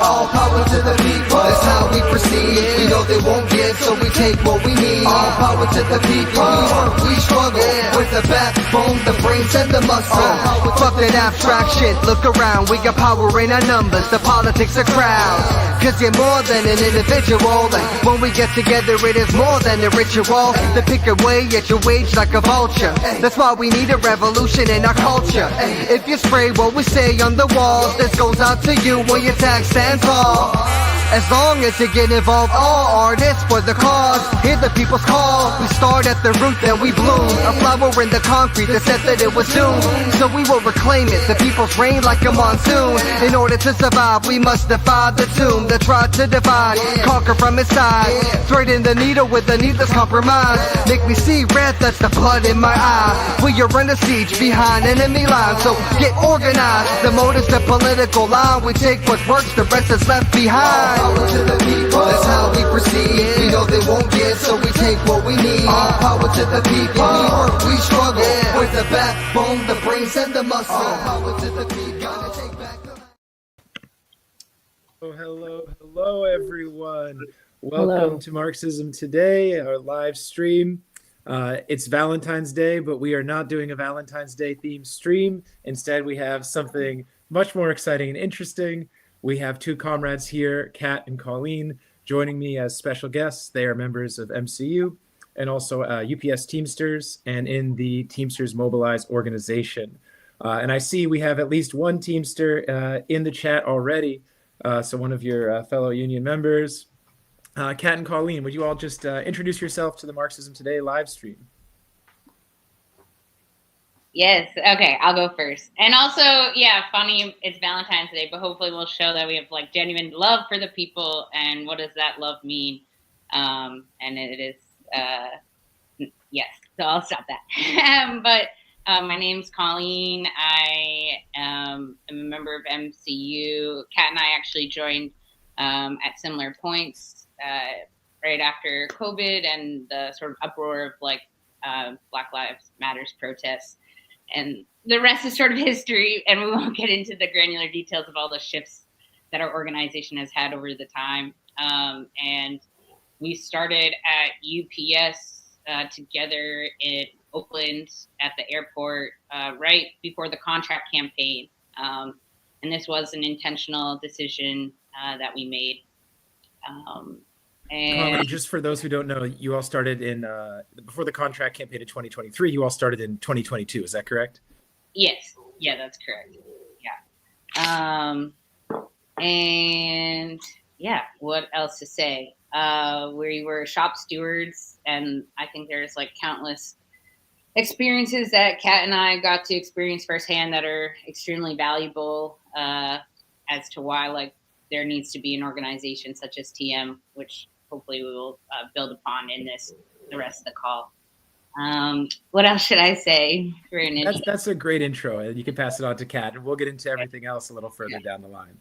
All power to the people, that's how we proceed. We know they won't give, so we take what we need. All power to the people, we work, we struggle. With the backbone, the brains, and the muscle. Fuck that abstract shit, look around. We got power in our numbers, the politics of crowds. Cause you're more than an individual. And when we get together, it is more than a ritual. To pick away at your wage like a vulture. That's why we need a revolution in our culture. If you spray what we say on the walls, this goes out to you when your tag stands tall. As long as you get involved, all artists for the cause. Hear the people's call. We start at the root, then we bloom. A flower in the concrete that said that it was doomed. So we will reclaim it, the people's reign like a monsoon. In order to survive, we must defy the tomb that tried to divide, conquer from inside. Threading the needle with a needless compromise. Make me see red, that's the blood in my eye. We are under siege behind enemy lines, so get organized. The motive's the political line. We take what works, the rest is left behind. Power to the people, that's how we proceed. We know they won't give, so we take what we need. All power to the people, we work, we struggle. With the backbone, the brains, and the muscle. All power to the people, gotta take back the... Oh, hello, everyone. Welcome to Marxism Today, our live stream. It's Valentine's Day, but we are not doing a Valentine's Day themed stream. Instead, we have something much more exciting and interesting. We have two comrades here, Kat and Colleen, joining me as special guests. They are members of MCU and also UPS Teamsters and in the Teamsters Mobilize organization. And I see we have at least one Teamster in the chat already. So one of your fellow union members. Kat and Colleen, would you all just introduce yourself to the Marxism Today live stream? Yes. Okay, I'll go first. And also, yeah, funny, it's Valentine's Day, but hopefully we'll show that we have like genuine love for the people. And what does that love mean? And it is, yes, so I'll stop that. But my name's Colleen. I am a member of MCU. Kat and I actually joined at similar points right after COVID and the sort of uproar of like Black Lives Matters protests. And the rest is sort of history, and we won't get into the granular details of all the shifts that our organization has had over the time. And we started at UPS together in Oakland at the airport right before the contract campaign. And this was an intentional decision that we made. And just for those who don't know, you all started in before the contract campaign in 2023. You all started in 2022. Is that correct? Yes. Yeah, that's correct. Yeah. And yeah, what else to say? We were shop stewards, and I think there's like countless experiences that Kat and I got to experience firsthand that are extremely valuable as to why like there needs to be an organization such as TM, which hopefully we will build upon in the rest of the call. What else should I say for an intro? That's a great intro. You can pass it on to Kat, and we'll get into everything else a little further down the line.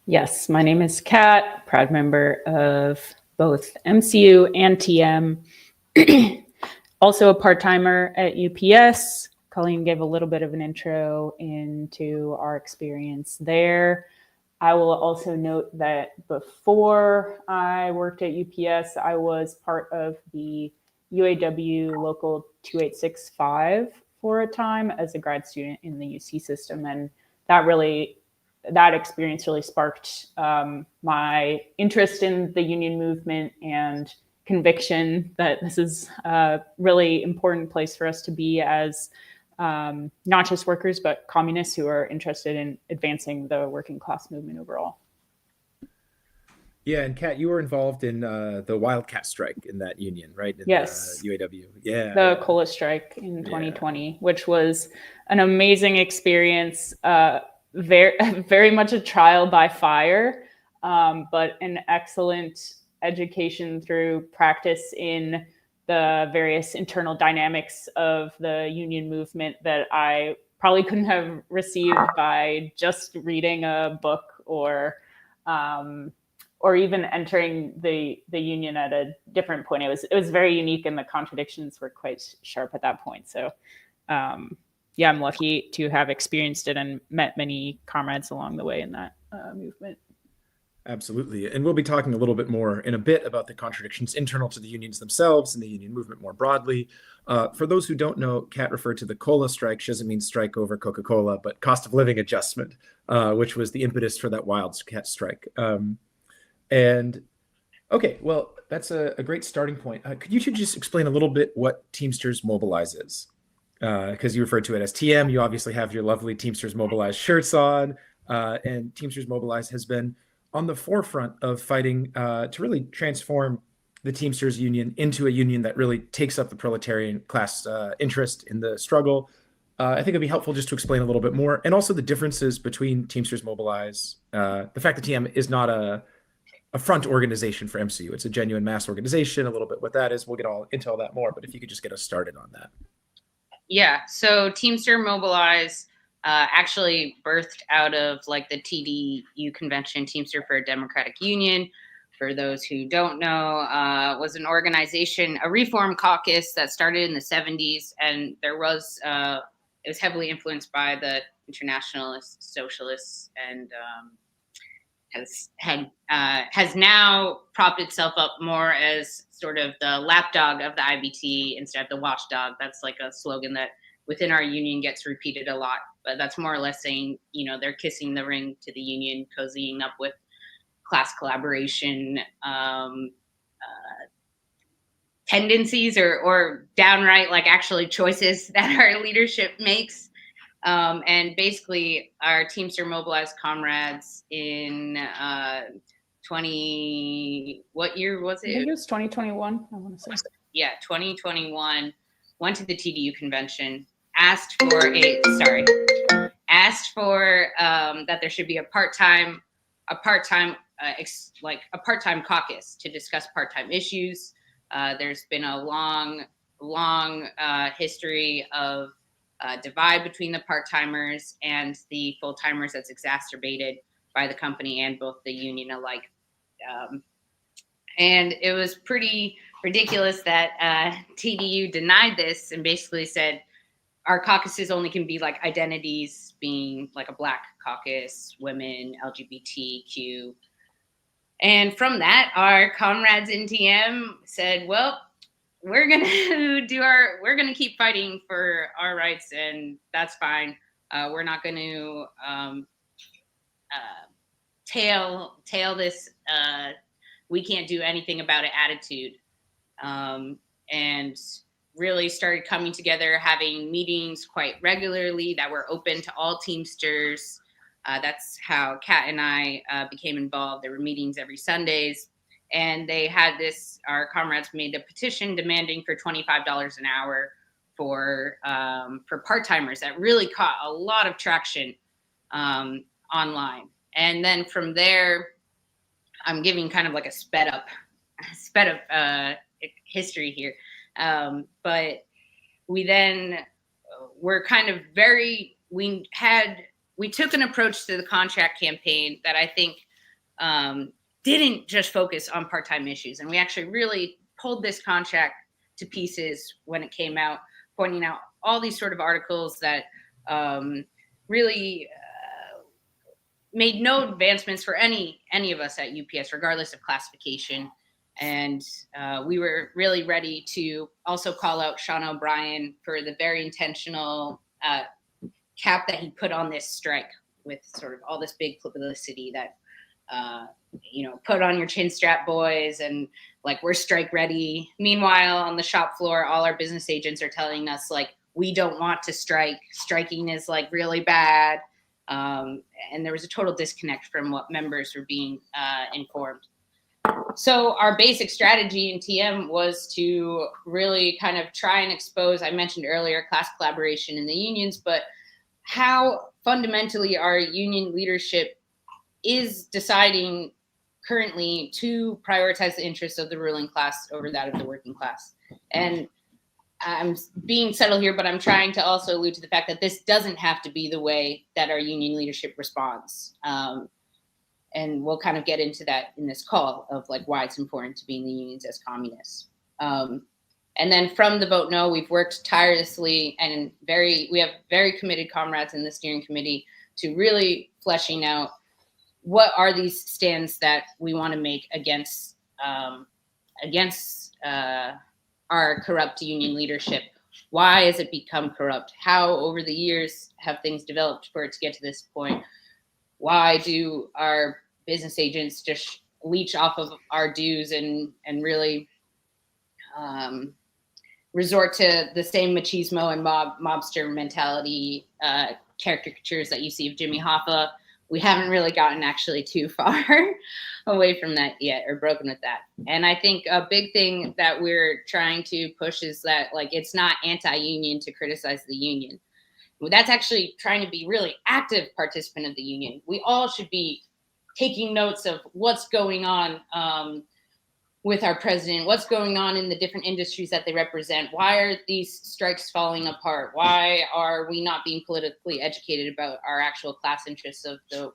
Yes, my name is Kat, proud member of both MCU and TM. Also a part-timer at UPS. Colleen gave a little bit of an intro into our experience there. I will also note that before I worked at UPS, I was part of the UAW Local 2865 for a time as a grad student in the UC system. And that experience really sparked my interest in the union movement and conviction that this is a really important place for us to be as not just workers, but communists who are interested in advancing the working class movement overall. Yeah, and Kat, you were involved in the Wildcat strike in that union, right? In yes. The UAW. Yeah. The COLA strike in 2020, which was an amazing experience, very much a trial by fire, but an excellent education through practice in the various internal dynamics of the union movement that I probably couldn't have received by just reading a book or even entering the union at a different point. It was very unique, and the contradictions were quite sharp at that point. So yeah, I'm lucky to have experienced it and met many comrades along the way in that movement. Absolutely. And we'll be talking a little bit more in a bit about the contradictions internal to the unions themselves and the union movement more broadly. For those who don't know, Kat referred to the cola strike. She doesn't mean strike over Coca-Cola, but cost of living adjustment, which was the impetus for that Wildcat strike. And okay, well, that's a great starting point. Could you two just explain a little bit what Teamsters Mobilize is? Because you referred to it as TM. You obviously have your lovely Teamsters Mobilize shirts on, and Teamsters Mobilize has been on the forefront of fighting to really transform the Teamsters Union into a union that really takes up the proletarian class interest in the struggle. I think it'd be helpful just to explain a little bit more, and also the differences between Teamsters Mobilize, the fact that TM is not a front organization for MCU. It's a genuine mass organization, a little bit what that is. We'll get all into all that more, but if you could just get us started on that. Yeah, so Teamster Mobilize actually birthed out of like the TDU convention, Teamster for a Democratic Union. For those who don't know, was an organization, a reform caucus that started in the 70s, and there was it was heavily influenced by the internationalist socialists, and has now propped itself up more as sort of the lapdog of the IBT instead of the watchdog. That's like a slogan that within our union gets repeated a lot, but that's more or less saying, you know, they're kissing the ring to the union, cozying up with class collaboration tendencies or downright like actually choices that our leadership makes. And basically our Teamster Mobilize comrades in what year was it? I think it was 2021, I want to say. Yeah, 2021, went to the TDU convention, asked for that there should be a part-time caucus to discuss part-time issues. There's been a long history of divide between the part-timers and the full-timers that's exacerbated by the company and both the union alike. And it was pretty ridiculous that TDU denied this and basically said our caucuses only can be like identities, being like a Black caucus, women, LGBTQ. And from that, our comrades in TM said, well, we're gonna keep fighting for our rights, and that's fine. We're not going to tail this we can't do anything about it attitude, and really started coming together, having meetings quite regularly that were open to all Teamsters. That's how Kat and I became involved. There were meetings every Sundays. And they had this, our comrades made a petition demanding for $25 an hour for part-timers that really caught a lot of traction online. And then from there, I'm giving kind of like a sped up history here. But we then were kind of we took an approach to the contract campaign that I think didn't just focus on part-time issues. And we actually really pulled this contract to pieces when it came out, pointing out all these sort of articles that really made no advancements for any of us at UPS, regardless of classification. And we were really ready to also call out Sean O'Brien for the very intentional cap that he put on this strike with sort of all this big publicity that put on your chin strap, boys, and like, we're strike ready. Meanwhile, on the shop floor, all our business agents are telling us like, we don't want to strike. Striking is like really bad. And there was a total disconnect from what members were being informed. So our basic strategy in TM was to really kind of try and expose, I mentioned earlier, class collaboration in the unions, but how fundamentally our union leadership is deciding currently to prioritize the interests of the ruling class over that of the working class. And I'm being subtle here, but I'm trying to also allude to the fact that this doesn't have to be the way that our union leadership responds. And we'll kind of get into that in this call of like why it's important to be in the unions as communists. And then from the vote no, we've worked tirelessly and we have very committed comrades in the steering committee to really fleshing out what are these stands that we want to make against our corrupt union leadership? Why has it become corrupt? How over the years have things developed for it to get to this point? Why do our business agents just leech off of our dues and really resort to the same machismo and mobster mentality caricatures that you see of Jimmy Hoffa? We haven't really gotten actually too far away from that yet, or broken with that. And I think a big thing that we're trying to push is that, like, it's not anti-union to criticize the union. That's actually trying to be really active participant of the union. We all should be taking notes of what's going on with our president, what's going on in the different industries that they represent. Why are these strikes falling apart? Why are we not being politically educated about our actual class interests of the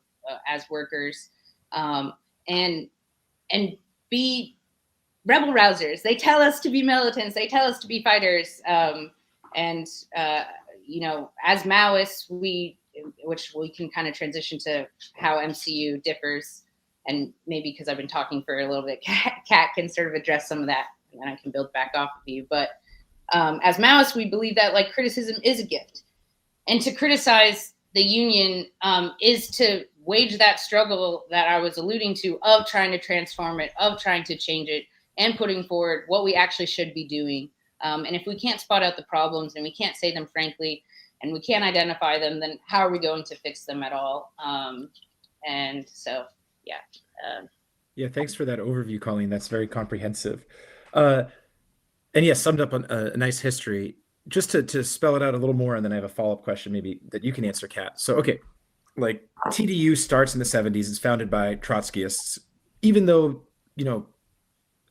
as workers? And be rebel rousers. They tell us to be militants. They tell us to be fighters. You know, as Maoists, which we can kind of transition to how MCU differs. And maybe because I've been talking for a little bit, Kat can sort of address some of that, and then I can build back off of you. But as Maoists, we believe that, like, criticism is a gift. And to criticize the union is to wage that struggle that I was alluding to, of trying to transform it, of trying to change it, and putting forward what we actually should be doing. And if we can't spot out the problems, and we can't say them frankly, and we can't identify them, then how are we going to fix them at all? And so, yeah. Yeah, thanks for that overview, Colleen. That's very comprehensive. And yes, summed up a nice history. Just to spell it out a little more, and then I have a follow-up question maybe that you can answer, Kat. So, okay, like, TDU starts in the 70s. It's founded by Trotskyists. Even though, you know,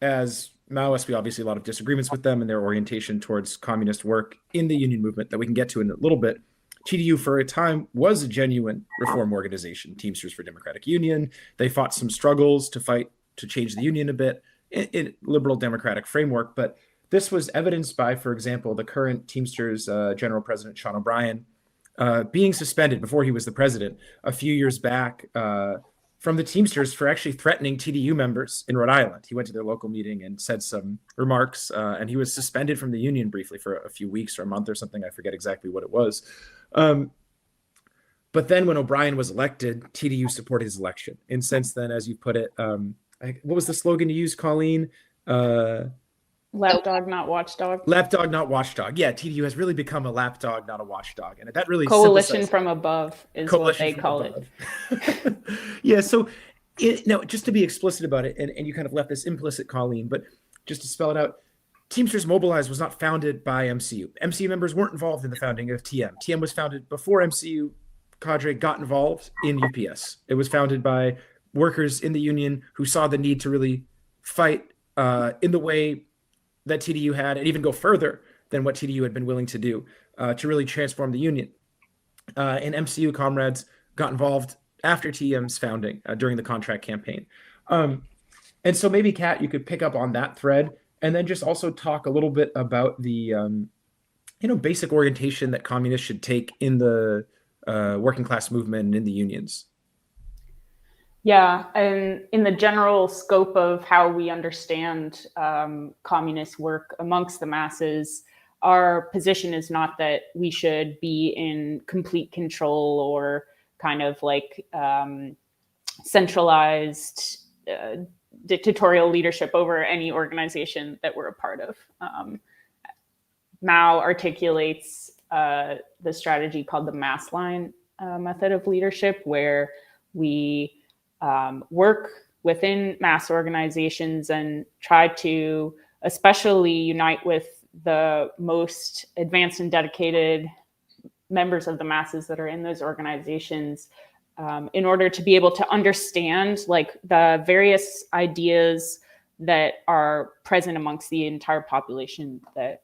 as Maoists, we obviously a lot of disagreements with them and their orientation towards communist work in the union movement that we can get to in a little bit. TDU for a time was a genuine reform organization, Teamsters for Democratic Union. They fought some struggles to change the union a bit in liberal democratic framework. But this was evidenced by, for example, the current Teamsters General President, Sean O'Brien, being suspended before he was the president a few years back from the Teamsters for actually threatening TDU members in Rhode Island. He went to their local meeting and said some remarks, and he was suspended from the union briefly for a few weeks or a month or something. I forget exactly what it was. But then when O'Brien was elected, TDU supported his election. And since then, as you put it, what was the slogan you used, Colleen? Lapdog, not watchdog. Lapdog, not watchdog. Yeah, TDU has really become a lapdog, not a watchdog. And that really coalition from above is what they call it. Yeah, so now, just to be explicit about it, and you kind of left this implicit, Colleen, but just to spell it out, Teamsters Mobilize was not founded by MCU. MCU members weren't involved in the founding of TM. TM was founded before MCU cadre got involved in UPS. It was founded by workers in the union who saw the need to really fight in the way that TDU had, and even go further than what TDU had been willing to do to really transform the union. And MCU comrades got involved after TM's founding during the contract campaign. And so maybe, Kat, you could pick up on that thread, and then just also talk a little bit about the basic orientation that communists should take in the working class movement and in the unions. Yeah, and in the general scope of how we understand communist work amongst the masses, our position is not that we should be in complete control or kind of like centralized dictatorial leadership over any organization that we're a part of. Mao articulates the strategy called the mass line method of leadership, where we work within mass organizations and try to especially unite with the most advanced and dedicated members of the masses that are in those organizations in order to be able to understand like the various ideas that are present amongst the entire population that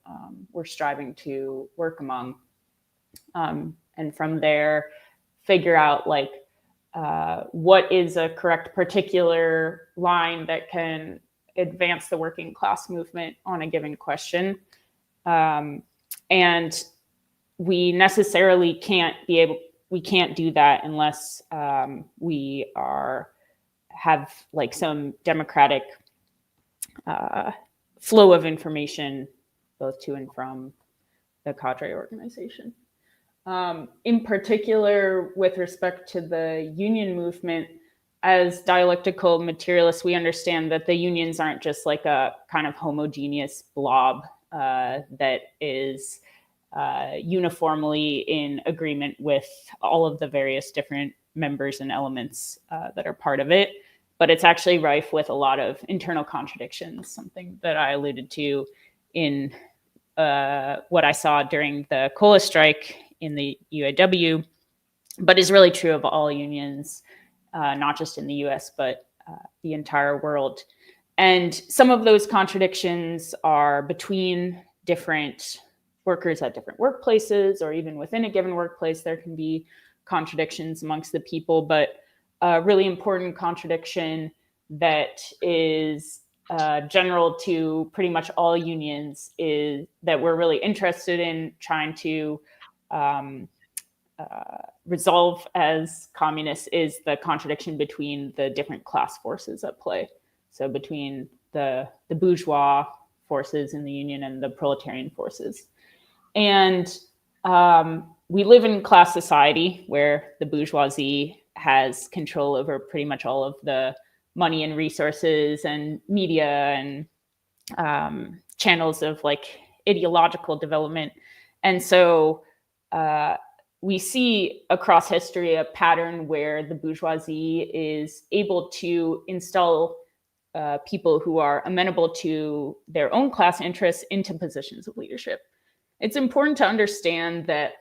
we're striving to work among. And from there, figure out like what is a correct particular line that can advance the working class movement on a given question. And we necessarily can't be able, we can't do that unless we have like some democratic flow of information both to and from the cadre organization. In particular, with respect to the union movement, as dialectical materialists, we understand that the unions aren't just like a kind of homogeneous blob that is uniformly in agreement with all of the various different members and elements that are part of it. But it's actually rife with a lot of internal contradictions, something that I alluded to in what I saw during the COLA strike in the UAW, but is really true of all unions, not just in the US, but the entire world. And some of those contradictions are between different workers at different workplaces, or even within a given workplace, there can be contradictions amongst the people. But a really important contradiction that is general to pretty much all unions is that we're really interested in trying to resolve as communists is the contradiction between the different class forces at play. So between the bourgeois forces in the union and the proletarian forces. And we live in class society where the bourgeoisie has control over pretty much all of the money and resources and media and channels of like ideological development. And so we see across history a pattern where the bourgeoisie is able to install people who are amenable to their own class interests into positions of leadership. It's important to understand that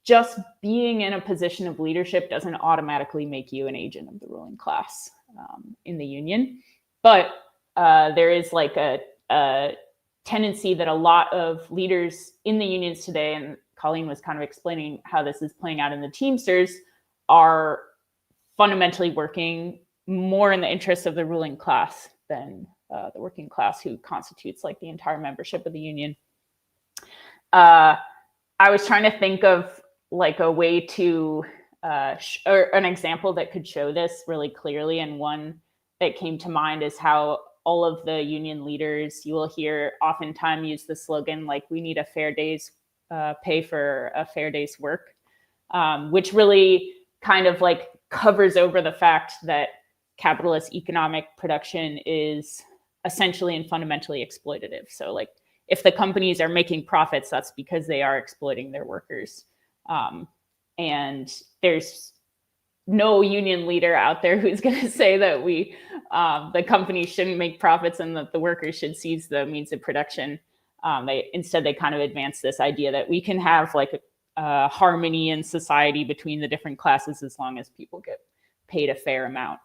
just being in a position of leadership doesn't automatically make you an agent of the ruling class in the union. But there is like a tendency that a lot of leaders in the unions today, and Colleen was kind of explaining how this is playing out in the Teamsters, are fundamentally working more in the interests of the ruling class than the working class, who constitutes like the entire membership of the union. I was trying to think of like a way to, or an example that could show this really clearly. And one that came to mind is how all of the union leaders, you will hear oftentimes use the slogan, like, we need a fair day's pay for a fair day's work, which really kind of like covers over the fact that capitalist economic production is essentially and fundamentally exploitative. So like, if the companies are making profits, that's because they are exploiting their workers. And there's no union leader out there who's going to say that the companies shouldn't make profits and that the workers should seize the means of production. Instead, they kind of advance this idea that we can have like a harmony in society between the different classes as long as people get paid a fair amount.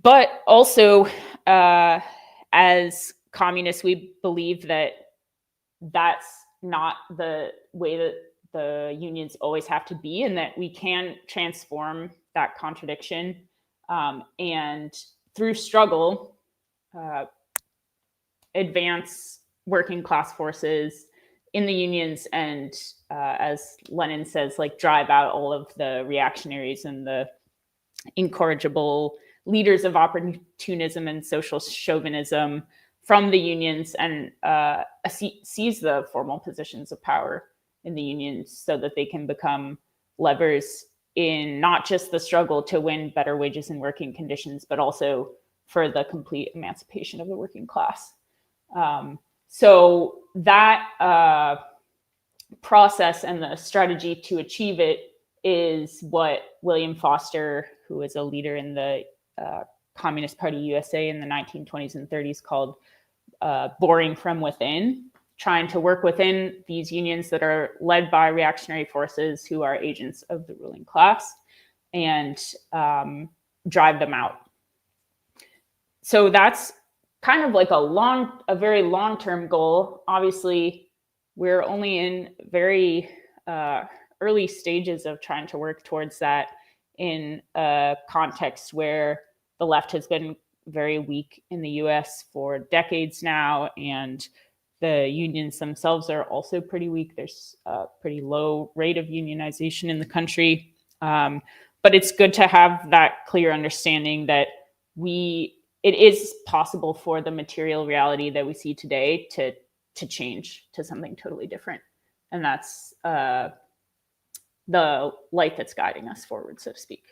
But also, as communists, we believe that that's not the way that the unions always have to be, and that we can transform that contradiction and through struggle advance working class forces in the unions, and as Lenin says, like, drive out all of the reactionaries and the incorrigible leaders of opportunism and social chauvinism from the unions, and seize the formal positions of power in the unions so that they can become levers in not just the struggle to win better wages and working conditions, but also for the complete emancipation of the working class. So that process and the strategy to achieve it is what William Foster, who was a leader in the Communist Party USA in the 1920s and 30s, called boring from within, trying to work within these unions that are led by reactionary forces who are agents of the ruling class, and drive them out. So that's kind of like a very long-term goal. Obviously, we're only in very early stages of trying to work towards that in a context where the left has been very weak in the US for decades now, and The unions themselves are also pretty weak. There's a pretty low rate of unionization in the country. But it's good to have that clear understanding that it is possible for the material reality that we see today to change to something totally different. And that's the light that's guiding us forward, so to speak.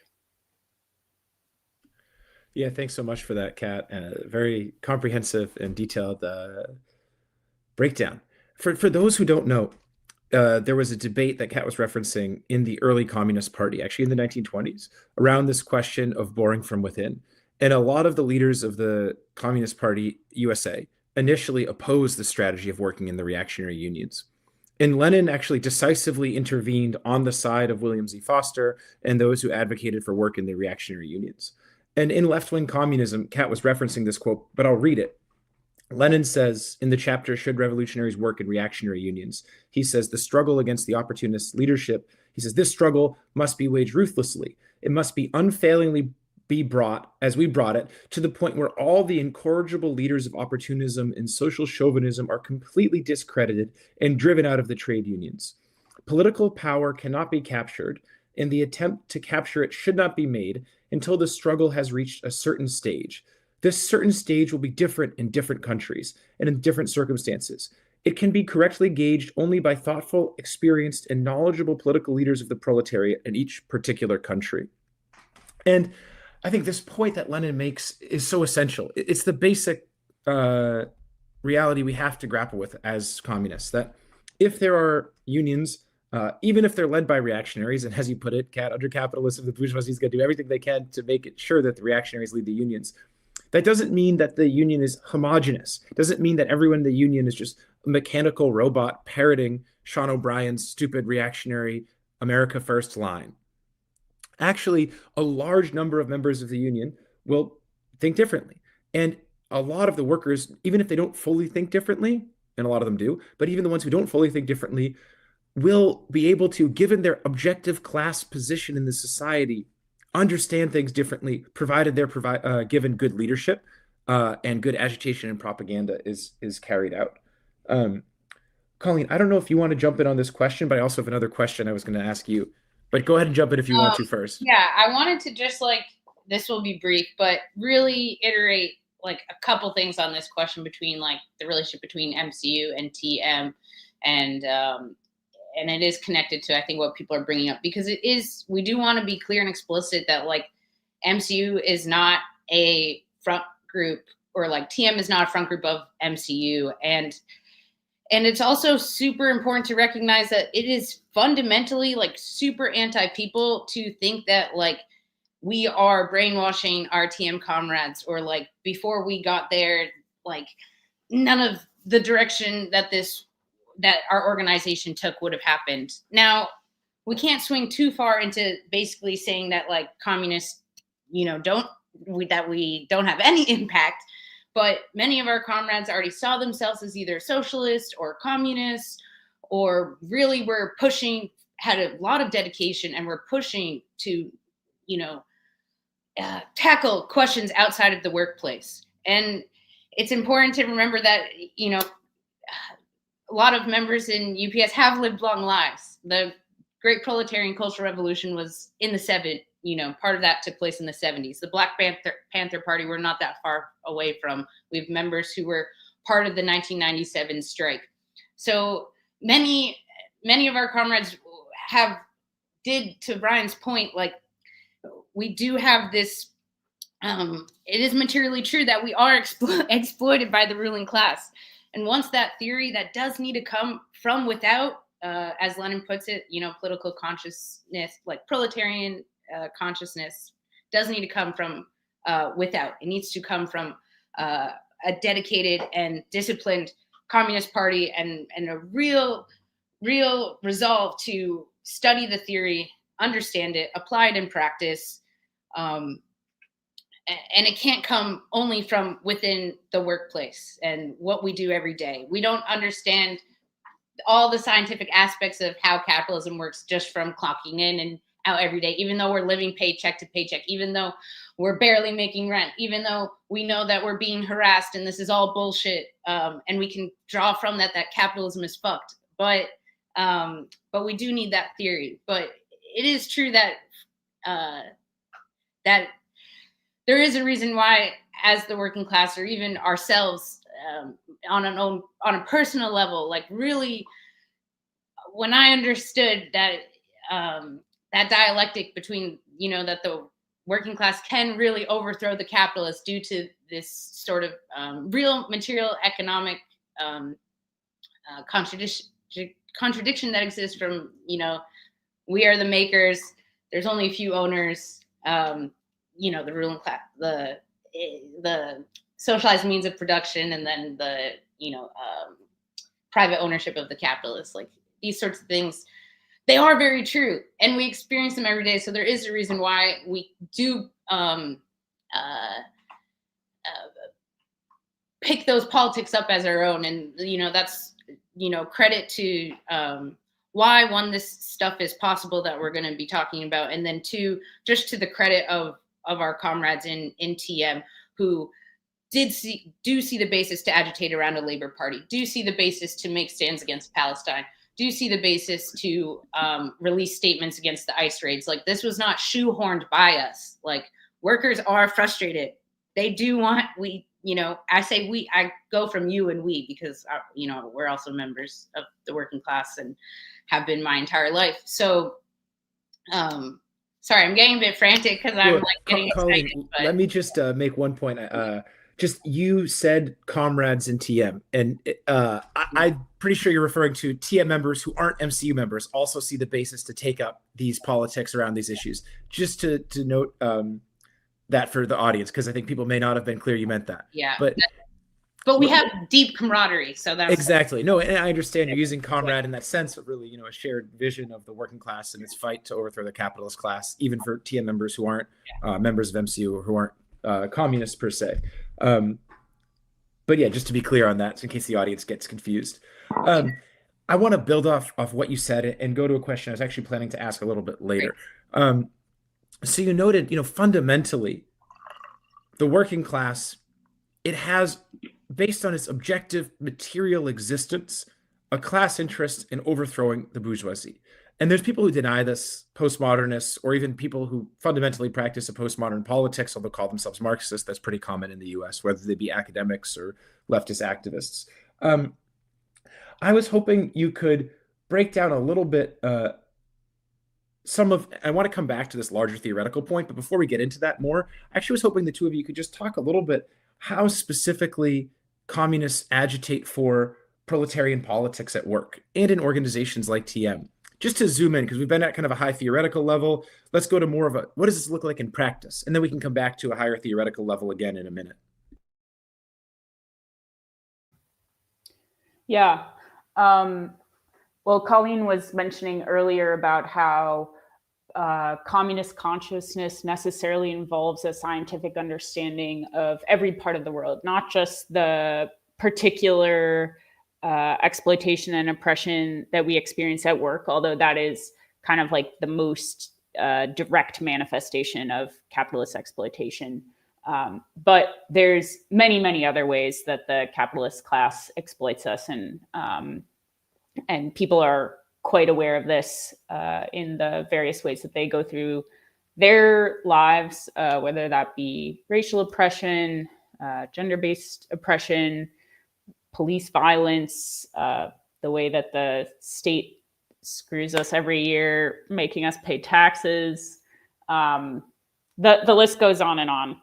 Yeah, thanks so much for that, Kat. Very comprehensive and detailed breakdown. For those who don't know, there was a debate that Kat was referencing in the early Communist Party, actually in the 1920s, around this question of boring from within. And a lot of the leaders of the Communist Party USA initially opposed the strategy of working in the reactionary unions. And Lenin actually decisively intervened on the side of William Z. Foster and those who advocated for work in the reactionary unions. And in left-wing communism, Kat was referencing this quote, but I'll read it. Lenin says in the chapter, Should Revolutionaries Work in Reactionary Unions? He says, the struggle against the opportunist leadership, he says, this struggle must be waged ruthlessly. It must be unfailingly be brought, as we brought it, to the point where all the incorrigible leaders of opportunism and social chauvinism are completely discredited and driven out of the trade unions. Political power cannot be captured, and the attempt to capture it should not be made until the struggle has reached a certain stage. This certain stage will be different in different countries and in different circumstances. It can be correctly gauged only by thoughtful, experienced, and knowledgeable political leaders of the proletariat in each particular country. And I think this point that Lenin makes is so essential. It's the basic reality we have to grapple with as communists, that if there are unions, even if they're led by reactionaries, and as you put it, Kat, under capitalism, the bourgeoisie is going to do everything they can to make it sure that the reactionaries lead the unions. That doesn't mean that the union is homogenous. It doesn't mean that everyone in the union is just a mechanical robot parroting Sean O'Brien's stupid reactionary America First line. Actually, a large number of members of the union will think differently. And a lot of the workers, even if they don't fully think differently, and a lot of them do, but even the ones who don't fully think differently will be able to, given their objective class position in the society, understand things differently, provided they're given good leadership and good agitation and propaganda is carried out. Colleen, I don't know if you want to jump in on this question, but I also have another question I was going to ask you. But go ahead and jump in if you want to first. Yeah, I wanted to just this will be brief, but really iterate a couple things on this question between the relationship between MCU and TM, and it is connected to, I think, what people are bringing up, because we do want to be clear and explicit that MCU is not a front group, or TM is not a front group of MCU. And it's also super important to recognize that it is fundamentally super anti-people to think that we are brainwashing our TM comrades, or before we got there, none of the direction that our organization took would have happened. Now, we can't swing too far into basically saying that communists, that we don't have any impact. But many of our comrades already saw themselves as either socialist or communists, or really were pushing, had a lot of dedication, and were pushing to, tackle questions outside of the workplace. And it's important to remember that, a lot of members in UPS have lived long lives. The Great Proletarian Cultural Revolution was in the 70s. Part of that took place in the 70s. The Black Panther Party, we're not that far away from. We have members who were part of the 1997 strike. So many of our comrades did, to Brian's point, we do have this, it is materially true that we are exploited by the ruling class. And once that theory that does need to come from without, as Lenin puts it, political consciousness, proletarian consciousness, does need to come from without. It needs to come from a dedicated and disciplined Communist Party, and a real resolve to study the theory, understand it, apply it in practice. And it can't come only from within the workplace and what we do every day. We don't understand all the scientific aspects of how capitalism works just from clocking in and out every day, even though we're living paycheck to paycheck, even though we're barely making rent, even though we know that we're being harassed and this is all bullshit. And we can draw from that capitalism is fucked. But we do need that theory. But it is true that that there is a reason why, as the working class, or even ourselves, on a personal level, like really, when I understood that that dialectic between, that the working class can really overthrow the capitalists due to this sort of real material economic contradiction that exists from, we are the makers, there's only a few owners, the ruling class, the socialized means of production, and then the, private ownership of the capitalists. Like, these sorts of things, they are very true, and we experience them every day. So there is a reason why we do pick those politics up as our own. And, that's, credit to why, one, this stuff is possible that we're going to be talking about, and then two, just to the credit of our comrades in TM, who do see the basis to agitate around a labor party, do see the basis to make stands against Palestine, do see the basis to release statements against the ICE raids. Like, this was not shoehorned by us. Like, workers are frustrated. They do want, I say we, I go from you and we, because, we're also members of the working class and have been my entire life. So, sorry, I'm getting a bit frantic because I'm getting excited. But let me just make one point. Just, you said comrades in TM, and I'm pretty sure you're referring to TM members who aren't MCU members also see the basis to take up these politics around these issues. Just to note that for the audience, because I think people may not have been clear you meant that. Yeah. But we have deep camaraderie, so that's exactly. No, and I understand you're using comrade in that sense of really, a shared vision of the working class and its fight to overthrow the capitalist class, even for TM members who aren't members of MCU or who aren't communists per se. But yeah, just to be clear on that, so in case the audience gets confused. I want to build off what you said and go to a question I was actually planning to ask a little bit later. So you noted, fundamentally, the working class, it has, based on its objective material existence, a class interest in overthrowing the bourgeoisie. And there's people who deny this, postmodernists, or even people who fundamentally practice a postmodern politics, although call themselves Marxists. That's pretty common in the US, whether they be academics or leftist activists. I was hoping you could break down a little bit I want to come back to this larger theoretical point, but before we get into that more, I actually was hoping the two of you could just talk a little bit how specifically communists agitate for proletarian politics at work and in organizations like TM. Just to zoom in, because we've been at kind of a high theoretical level, let's go to more of a, what does this look like in practice? And then we can come back to a higher theoretical level again in a minute. Yeah. Well, Colleen was mentioning earlier about how communist consciousness necessarily involves a scientific understanding of every part of the world, not just the particular exploitation and oppression that we experience at work, although that is kind of like the most direct manifestation of capitalist exploitation. But there's many, many other ways that the capitalist class exploits us, and people are quite aware of this in the various ways that they go through their lives, whether that be racial oppression, gender-based oppression, police violence, the way that the state screws us every year, making us pay taxes. The list goes on and on.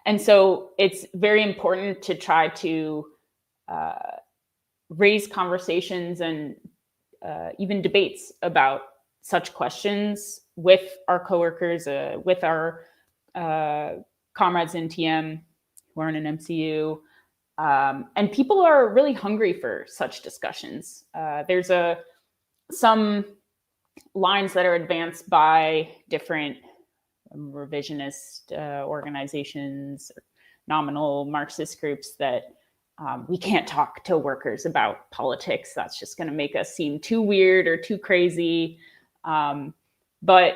And so it's very important to try to raise conversations and even debates about such questions with our coworkers, with our comrades in TM who are in an MCU. And people are really hungry for such discussions. There's some lines that are advanced by different revisionist organizations, nominal Marxist groups, that we can't talk to workers about politics. That's just going to make us seem too weird or too crazy. But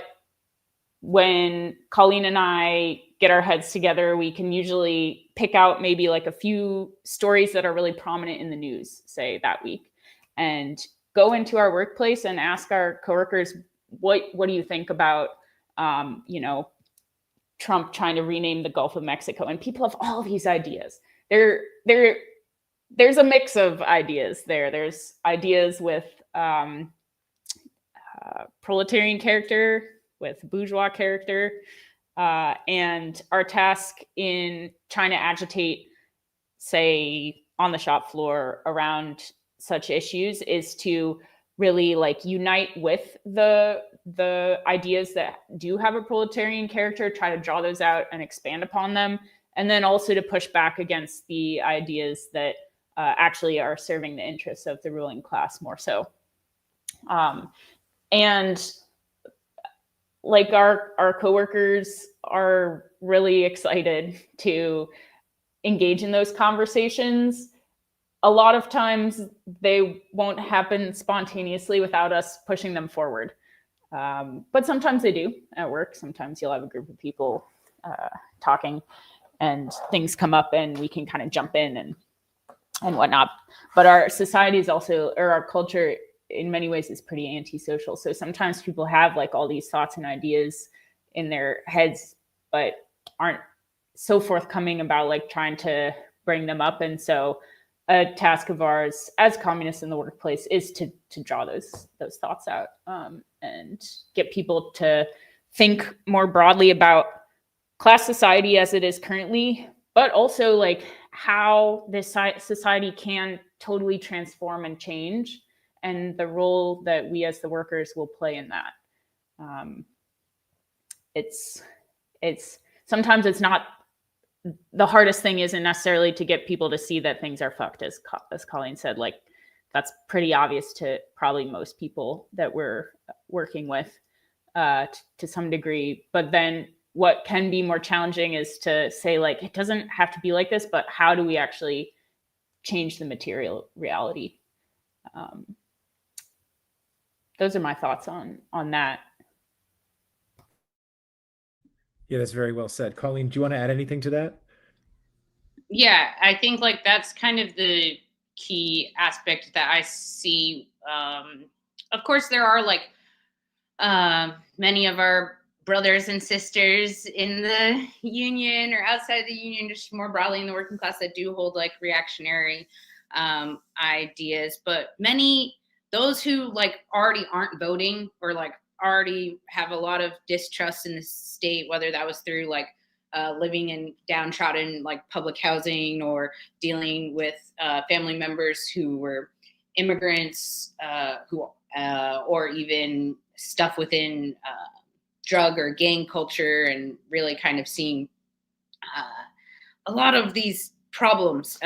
when Colleen and I get our heads together, we can usually pick out maybe like a few stories that are really prominent in the news, say that week, and go into our workplace and ask our coworkers, what do you think about, Trump trying to rename the Gulf of Mexico? And people have all these ideas. There's a mix of ideas there. There's ideas with proletarian character, with bourgeois character, and our task in trying to agitate, say, on the shop floor around such issues is to really like unite with the ideas that do have a proletarian character, try to draw those out and expand upon them, and then also to push back against the ideas that actually are serving the interests of the ruling class more so. And like our coworkers are really excited to engage in those conversations. A lot of times they won't happen spontaneously without us pushing them forward. But sometimes they do at work. Sometimes you'll have a group of people talking and things come up and we can kind of jump in and whatnot. But our society is also, or our culture in many ways is pretty antisocial. So sometimes people have like all these thoughts and ideas in their heads, but aren't so forthcoming about like trying to bring them up. And so a task of ours as communists in the workplace is to draw those thoughts out and get people to think more broadly about class society as it is currently, but also like how this society can totally transform and change, and the role that we as the workers will play in that. It's sometimes it's not, the hardest thing isn't necessarily to get people to see that things are fucked, as Colleen said. Like that's pretty obvious to probably most people that we're working with to some degree. But then what can be more challenging is to say like, it doesn't have to be like this, but how do we actually change the material reality? Those are my thoughts on that. Yeah, that's very well said. Colleen, do you want to add anything to that? Yeah, I think like that's kind of the key aspect that I see. Of course, there are like many of our brothers and sisters in the union or outside the union, just more broadly in the working class, that do hold like reactionary ideas, but those who like already aren't voting or like already have a lot of distrust in the state, whether that was through like living in downtrodden like public housing or dealing with family members who were immigrants, or even stuff within drug or gang culture, and really kind of seeing a lot of these problems.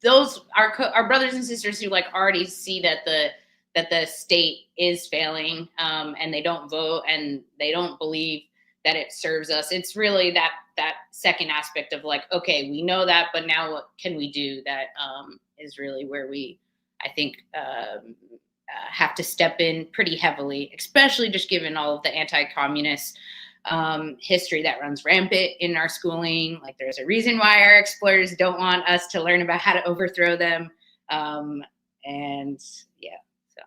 Those our brothers and sisters who like already see that the state is failing, and they don't vote and they don't believe that it serves us. It's really that second aspect of like, okay, we know that, but now what can we do? That is really where we, I think, have to step in pretty heavily, especially just given all of the anti-communist history that runs rampant in our schooling. Like there's a reason why our explorers don't want us to learn about how to overthrow them. And yeah, so.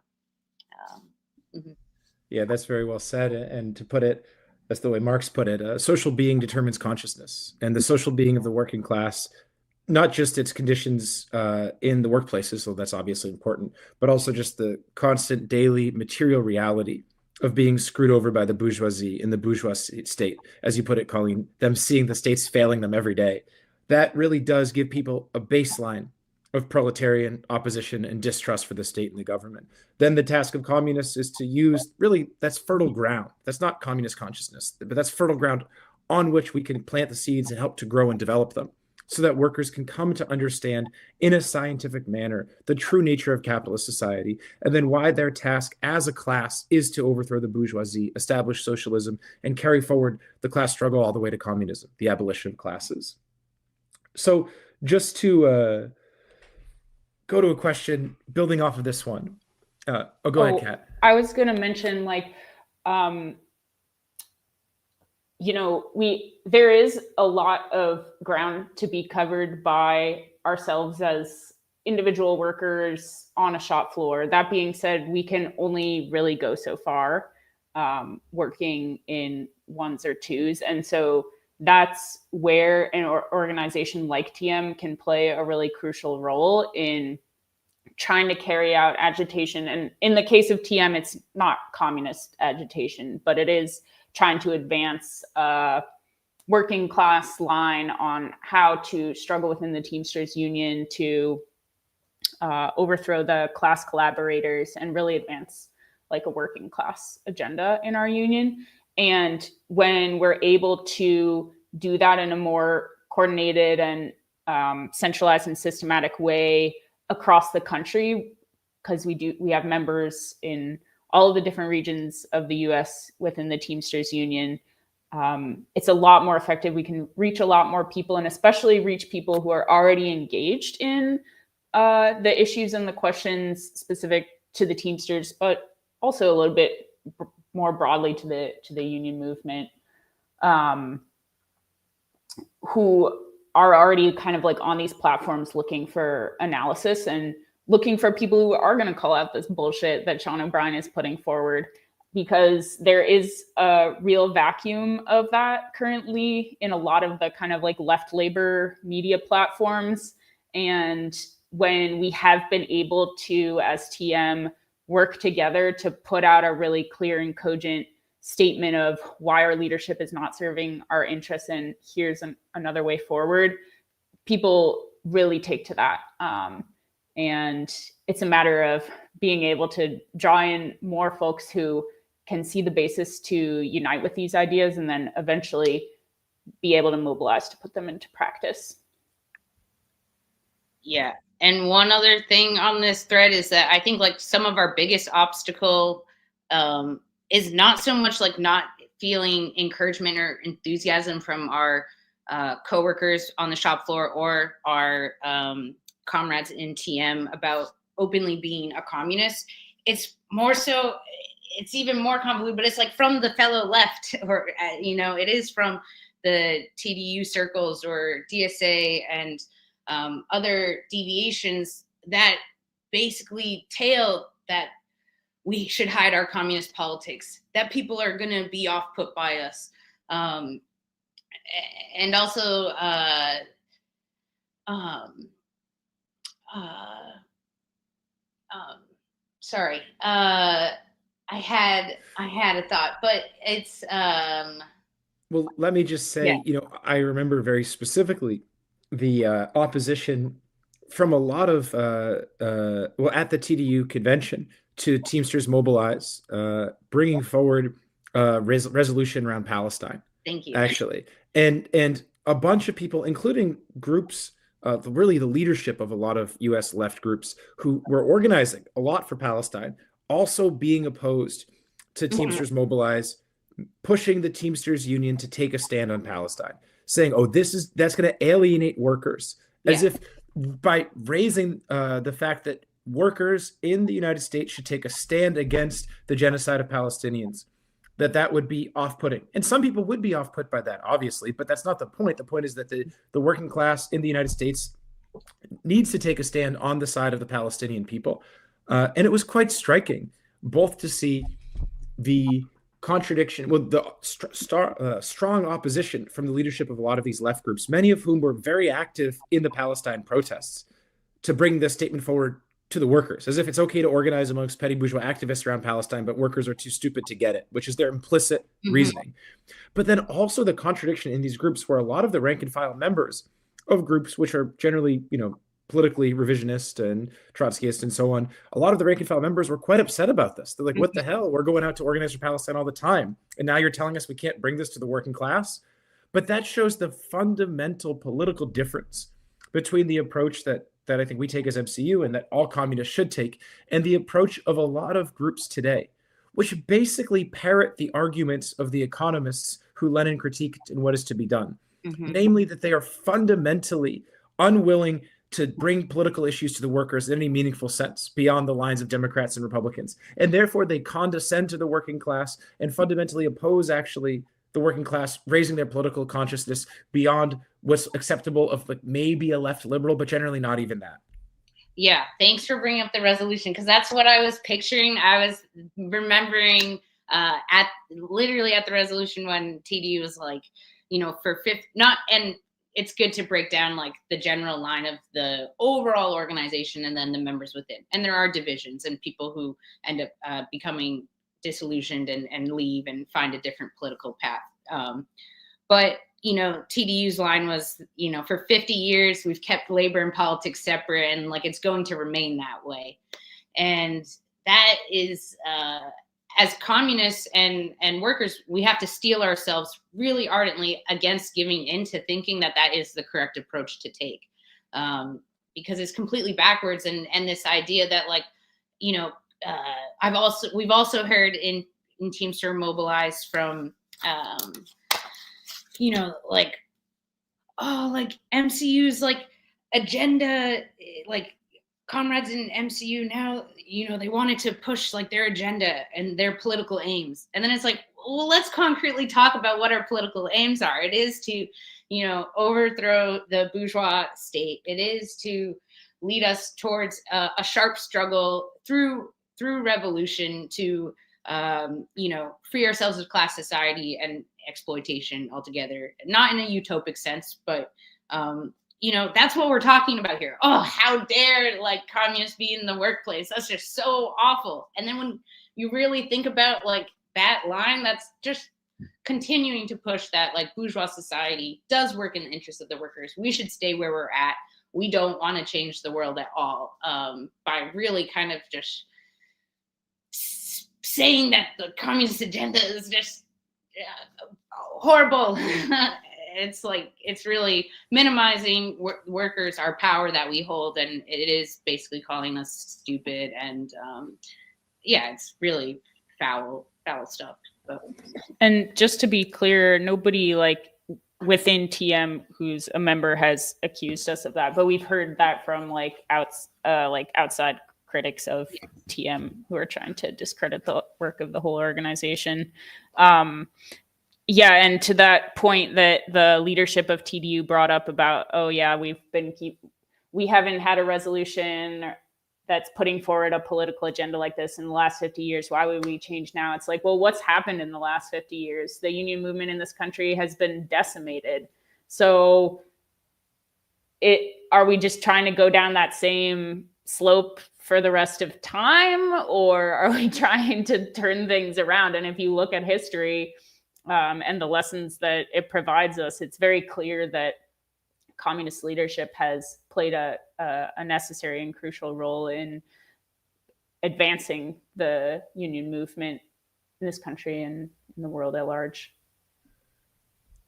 Yeah, that's very well said. And to put it, that's the way Marx put it, social being determines consciousness, and the social being of the working class, not just its conditions in the workplaces, so that's obviously important, but also just the constant daily material reality of being screwed over by the bourgeoisie in the bourgeois state, as you put it, Colleen, them seeing the states failing them every day. That really does give people a baseline of proletarian opposition and distrust for the state and the government. Then the task of communists is to use, really, that's fertile ground. That's not communist consciousness, but that's fertile ground on which we can plant the seeds and help to grow and develop them, so that workers can come to understand in a scientific manner the true nature of capitalist society, and then why their task as a class is to overthrow the bourgeoisie, establish socialism, and carry forward the class struggle all the way to communism, the abolition of classes. So just to go to a question building off of this one, Go ahead, Kat. I was going to mention, like, you know, there is a lot of ground to be covered by ourselves as individual workers on a shop floor. That being said, we can only really go so far working in ones or twos. And so that's where an organization like TM can play a really crucial role in trying to carry out agitation. And in the case of TM, it's not communist agitation, but it is trying to advance a working class line on how to struggle within the Teamsters Union to overthrow the class collaborators and really advance like a working class agenda in our union. And when we're able to do that in a more coordinated and centralized and systematic way across the country, because we have members in all of the different regions of the US within the Teamsters Union, it's a lot more effective. We can reach a lot more people, and especially reach people who are already engaged in the issues and the questions specific to the Teamsters, but also a little bit more broadly to the union movement, who are already kind of like on these platforms looking for analysis and looking for people who are going to call out this bullshit that Sean O'Brien is putting forward, because there is a real vacuum of that currently in a lot of the kind of like left labor media platforms. And when we have been able to, as TM, work together to put out a really clear and cogent statement of why our leadership is not serving our interests and here's another way forward, people really take to that. And it's a matter of being able to draw in more folks who can see the basis to unite with these ideas and then eventually be able to mobilize to put them into practice. Yeah. And one other thing on this thread is that I think like some of our biggest obstacle is not so much like not feeling encouragement or enthusiasm from our coworkers on the shop floor or our comrades in TM about openly being a communist. It's more so, it's even more convoluted, but it's like from the fellow left, or it is from the TDU circles or DSA and other deviations that basically tail that we should hide our communist politics, that people are going to be off put by us. And also, sorry, I had a thought, but it's well, let me just say, I remember very specifically the opposition from a lot of at the TDU convention to Teamsters Mobilize, bringing forward resolution around Palestine. Thank you. Actually, and a bunch of people, including groups, really the leadership of a lot of U.S. left groups who were organizing a lot for Palestine, also being opposed to Teamsters Mobilize, pushing the Teamsters Union to take a stand on Palestine, saying, "Oh, that's going to alienate workers," as if by raising the fact that workers in the United States should take a stand against the genocide of Palestinians, that would be off-putting. And some people would be off-put by that, obviously, but that's not the point. The point is that the working class in the United States needs to take a stand on the side of the Palestinian people. And it was quite striking, both to see the contradiction, the strong opposition from the leadership of a lot of these left groups, many of whom were very active in the Palestine protests, to bring this statement forward to the workers, as if it's okay to organize amongst petty bourgeois activists around Palestine, but workers are too stupid to get it, which is their implicit reasoning. But then also the contradiction in these groups, where a lot of the rank and file members of groups, which are generally, politically revisionist and Trotskyist and so on, a lot of the rank and file members were quite upset about this. They're like, what the hell? We're going out to organize for Palestine all the time, and now you're telling us we can't bring this to the working class? But that shows the fundamental political difference between the approach that I think we take as MCU and that all communists should take, and the approach of a lot of groups today, which basically parrot the arguments of the economists who Lenin critiqued in What Is to Be Done. Namely, that they are fundamentally unwilling to bring political issues to the workers in any meaningful sense beyond the lines of Democrats and Republicans. And therefore, they condescend to the working class and fundamentally oppose actually the working class raising their political consciousness beyond what's acceptable of like maybe a left liberal, but generally not even that. Yeah, thanks for bringing up the resolution, because that's what I was picturing. I was remembering at the resolution when TDU was like, for fifth, not, and it's good to break down like the general line of the overall organization and then the members within. And there are divisions and people who end up becoming disillusioned and leave and find a different political path. But TDU's line was, for 50 years, we've kept labor and politics separate, and like it's going to remain that way. And that is, as communists and workers, we have to steel ourselves really ardently against giving into thinking that that is the correct approach to take, because it's completely backwards. And this idea that like, we've also heard in Teamsters Mobilize from, like, oh, like MCU's like agenda, like comrades in MCU now, they wanted to push like their agenda and their political aims. And then it's like, well, let's concretely talk about what our political aims are. It is to, overthrow the bourgeois state. It is to lead us towards a sharp struggle through revolution to, free ourselves of class society and exploitation altogether. Not in a utopic sense, but that's what we're talking about here. Oh, how dare like communists be in the workplace? That's just so awful. And then when you really think about like that line, that's just continuing to push that like bourgeois society does work in the interest of the workers. We should stay where we're at. We don't want to change the world at all, by really kind of just saying that the communist agenda is just horrible. It's really minimizing workers, our power that we hold, and it is basically calling us stupid. And it's really foul stuff. But. And just to be clear, nobody like within TM who's a member has accused us of that, but we've heard that from like outside critics of TM who are trying to discredit the work of the whole organization. And to that point that the leadership of TDU brought up about, we haven't had a resolution that's putting forward a political agenda like this in the last 50 years. Why would we change now? It's like, well, what's happened in the last 50 years? The union movement in this country has been decimated. So are we just trying to go down that same slope for the rest of time, or are we trying to turn things around? And if you look at history and the lessons that it provides us, it's very clear that communist leadership has played a necessary and crucial role in advancing the union movement in this country and in the world at large.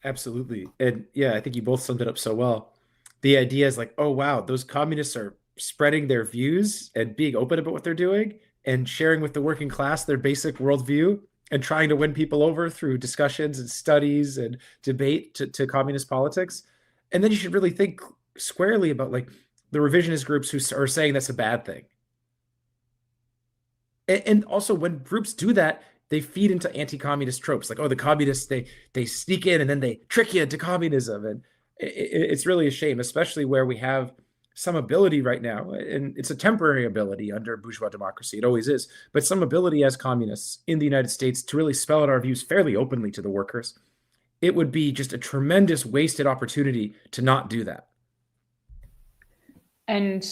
Absolutely. And yeah, I think you both summed it up so well. The idea is like, oh, wow, those communists are spreading their views and being open about what they're doing and sharing with the working class their basic worldview and trying to win people over through discussions and studies and debate to communist politics. And then you should really think squarely about like the revisionist groups who are saying that's a bad thing. And also when groups do that, they feed into anti-communist tropes. Like, oh, the communists, they sneak in and then they trick you into communism. And it's really a shame, especially where we have some ability right now, and it's a temporary ability under bourgeois democracy. It always is, but some ability as communists in the United States to really spell out our views fairly openly to the workers. It would be just a tremendous wasted opportunity to not do that. And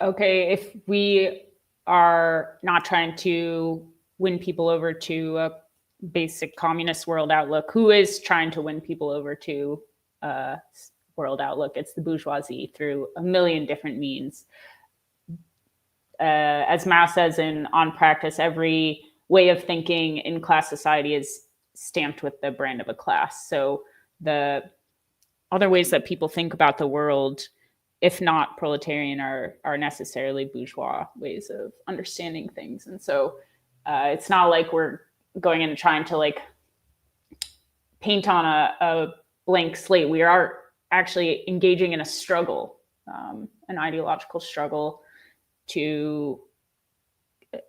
okay, if we are not trying to win people over to a basic communist world outlook, who is trying to win people over to world outlook? It's the bourgeoisie through a million different means. As Mao says in On Practice, every way of thinking in class society is stamped with the brand of a class. So the other ways that people think about the world, if not proletarian, are necessarily bourgeois ways of understanding things. And so it's not like we're going in and trying to like paint on a blank slate. We are actually engaging in a struggle an ideological struggle to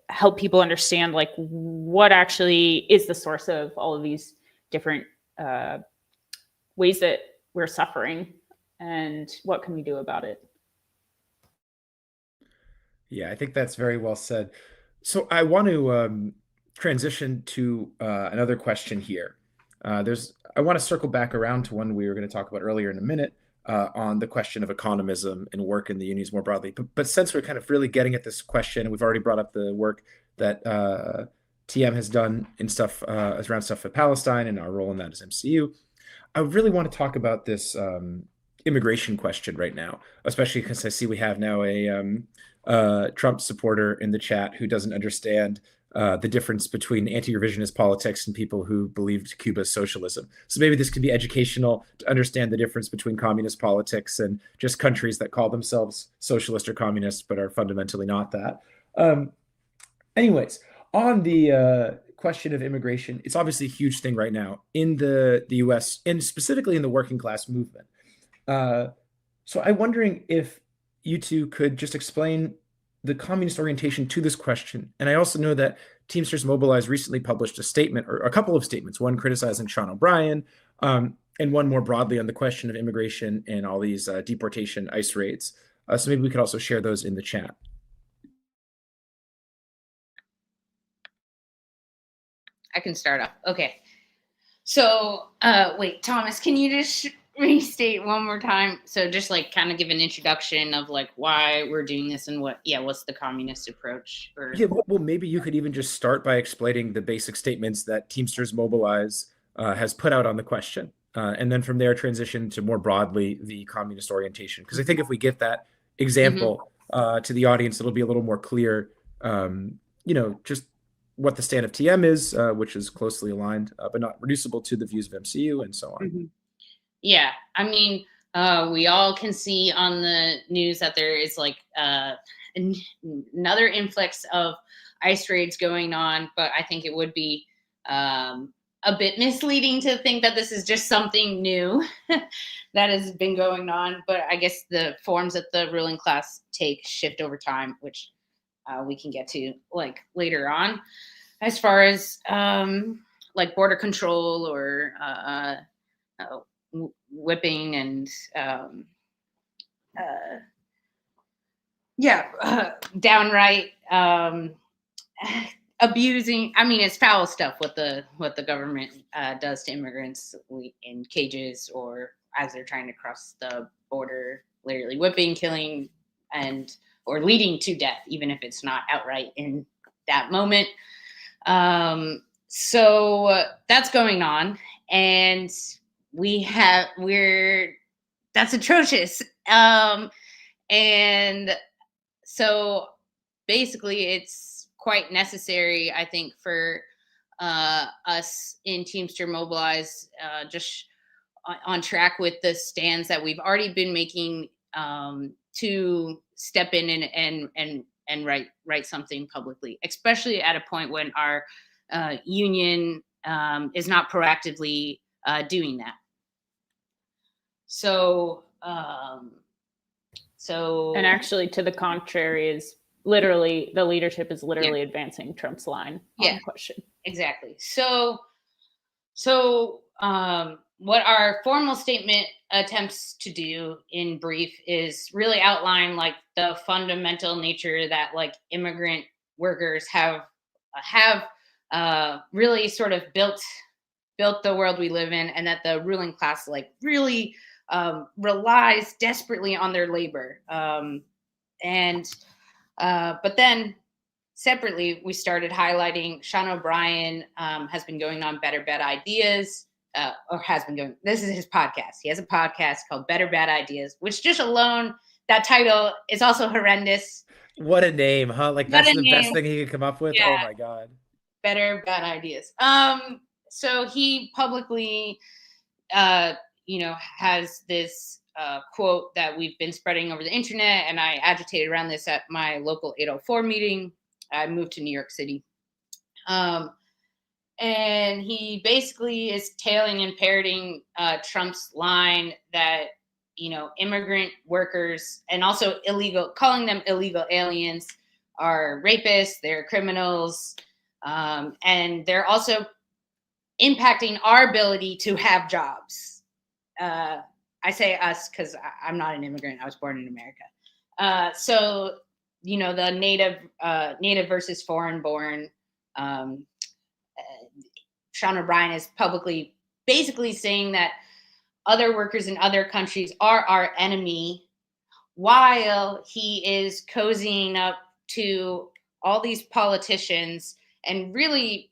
help people understand like what actually is the source of all of these different ways that we're suffering and what can we do about it. Yeah, I think that's very well said. So I want to transition to another question here. I want to circle back around to one we were going to talk about earlier in a minute on the question of economism and work in the unions more broadly. But since we're kind of really getting at this question, and we've already brought up the work that TM has done in stuff around stuff for Palestine and our role in that as MCU, I really want to talk about this immigration question right now, especially because I see we have now a Trump supporter in the chat who doesn't understand the difference between anti-revisionist politics and people who believed Cuba's socialism. So maybe this could be educational to understand the difference between communist politics and just countries that call themselves socialist or communist but are fundamentally not that. Anyways, on the question of immigration, it's obviously a huge thing right now in the US and specifically in the working class movement. So I'm wondering if you two could just explain the communist orientation to this question. And I also know that Teamsters Mobilize recently published a statement, or a couple of statements, one criticizing Sean O'Brien, and one more broadly on the question of immigration and all these deportation ICE raids. So maybe we could also share those in the chat. I can start off. Okay. So, wait, Thomas, can you just restate one more time? So just like kind of give an introduction of like why we're doing this and what's the communist approach? Yeah, well, maybe you could even just start by explaining the basic statements that Teamsters Mobilize has put out on the question. And then from there transition to more broadly the communist orientation. Because I think if we give that example to the audience, it'll be a little more clear, just what the stand of TM is, which is closely aligned, but not reducible to the views of MCU and so on. Mm-hmm. Yeah, I mean, we all can see on the news that there is like another influx of ICE raids going on, but I think it would be a bit misleading to think that this is just something new that has been going on. But I guess the forms that the ruling class take shift over time, which we can get to like later on, as far as like border control or whipping and downright abusing. I mean, it's foul stuff what the government does to immigrants in cages or as they're trying to cross the border, literally whipping, killing, or leading to death, even if it's not outright in that moment. So that's going on, and that's atrocious. And so basically it's quite necessary, I think, for us in Teamster Mobilize, just on track with the stands that we've already been making, to step in and write something publicly, especially at a point when our union is not proactively doing that. So, and actually, to the contrary, is literally the leadership is literally advancing Trump's line on the question. Exactly. So, what our formal statement attempts to do in brief is really outline like the fundamental nature that like immigrant workers have really sort of built the world we live in, and that the ruling class like really relies desperately on their labor. But then separately, we started highlighting Sean O'Brien has been going on Better Bad Ideas, this is his podcast. He has a podcast called Better Bad Ideas, which just alone, that title is also horrendous. What a name, huh? Like that's the best thing he could come up with. Yeah. Oh my God. Better Bad Ideas. So he publicly, has this quote that we've been spreading over the internet, and I agitated around this at my local 804 meeting. I moved to New York City. And he basically is tailing and parroting Trump's line that immigrant workers and also calling them illegal aliens are rapists, they're criminals, and they're also impacting our ability to have jobs. I say us because I'm not an immigrant. I was born in America. So, the native versus foreign born. Sean O'Brien is publicly basically saying that other workers in other countries are our enemy, while he is cozying up to all these politicians and really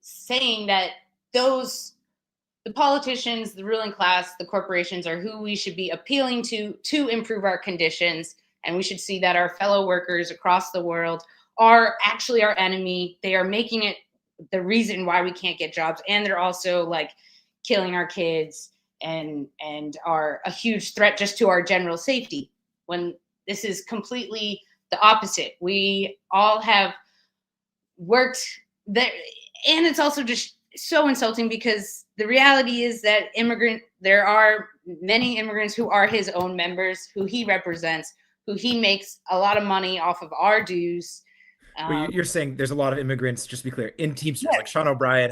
saying that the politicians, the ruling class, the corporations are who we should be appealing to improve our conditions. And we should see that our fellow workers across the world are actually our enemy. They are making it the reason why we can't get jobs. And they're also like killing our kids and are a huge threat just to our general safety, when this is completely the opposite. We all have worked there. And it's also just so insulting because the reality is that there are many immigrants who are his own members, who he represents, who he makes a lot of money off of our dues. Well, you're saying there's a lot of immigrants, just to be clear, in Teamsters. Like Sean O'Brien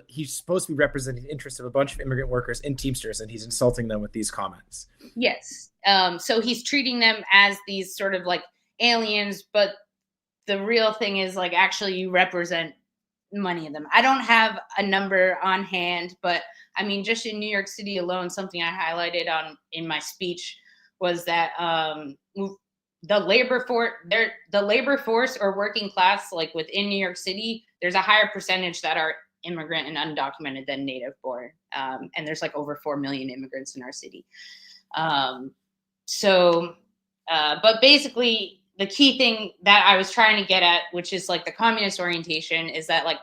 he's supposed to be representing the interests of a bunch of immigrant workers in Teamsters, and he's insulting them with these comments. Yes. So he's treating them as these sort of like aliens, but the real thing is like actually you represent many of them. I don't have a number on hand, but I mean, just in New York City alone, something I highlighted in my speech was that the labor force or working class, like within New York City, there's a higher percentage that are immigrant and undocumented than native born. And there's like over 4 million immigrants in our city. But basically the key thing that I was trying to get at, which is like the communist orientation, is that like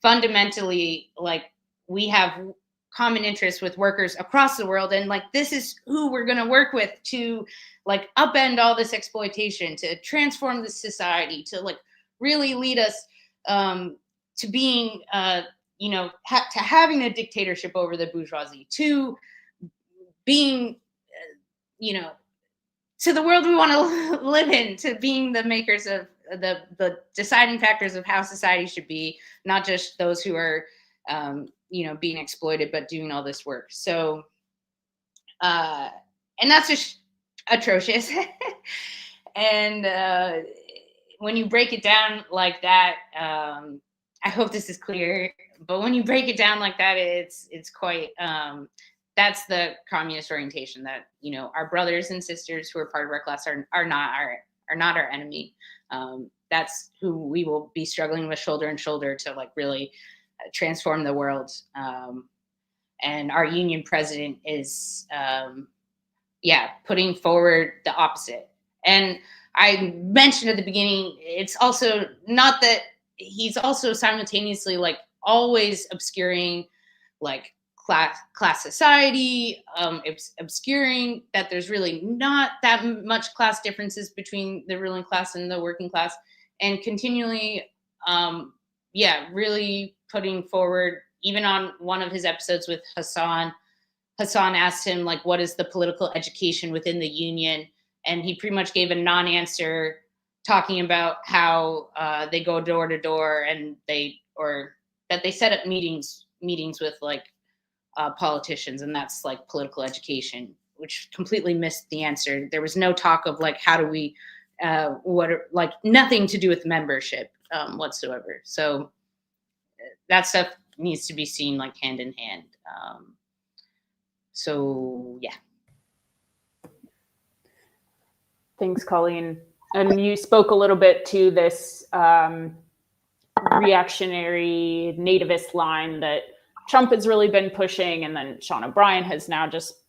fundamentally, like we have common interests with workers across the world. And like, this is who we're going to work with to like upend all this exploitation, to transform this society, to like really lead us to being, to having a dictatorship over the bourgeoisie, to being, to the world we want to live in, to being the makers of the deciding factors of how society should be, not just those who are, being exploited, but doing all this work. So, and that's just atrocious. And when you break it down like that, I hope this is clear, but when you break it down like that, it's quite, that's the communist orientation, that, our brothers and sisters who are part of our class are not our enemy. That's who we will be struggling with shoulder and shoulder to like really transform the world. And our union president is, putting forward the opposite. And I mentioned at the beginning, it's also not that he's also simultaneously like always obscuring like class society, obscuring that there's really not that much class differences between the ruling class and the working class, and continually, really putting forward, even on one of his episodes with Hassan asked him, like, what is the political education within the union? And he pretty much gave a non-answer, talking about how they go door to door and that they set up meetings with like politicians, and that's like political education, which completely missed the answer. There was no talk of like, how do we, nothing to do with membership whatsoever. So that stuff needs to be seen like hand in hand. So yeah. Thanks, Colleen. And you spoke a little bit to this reactionary nativist line that Trump has really been pushing, and then Sean O'Brien has now just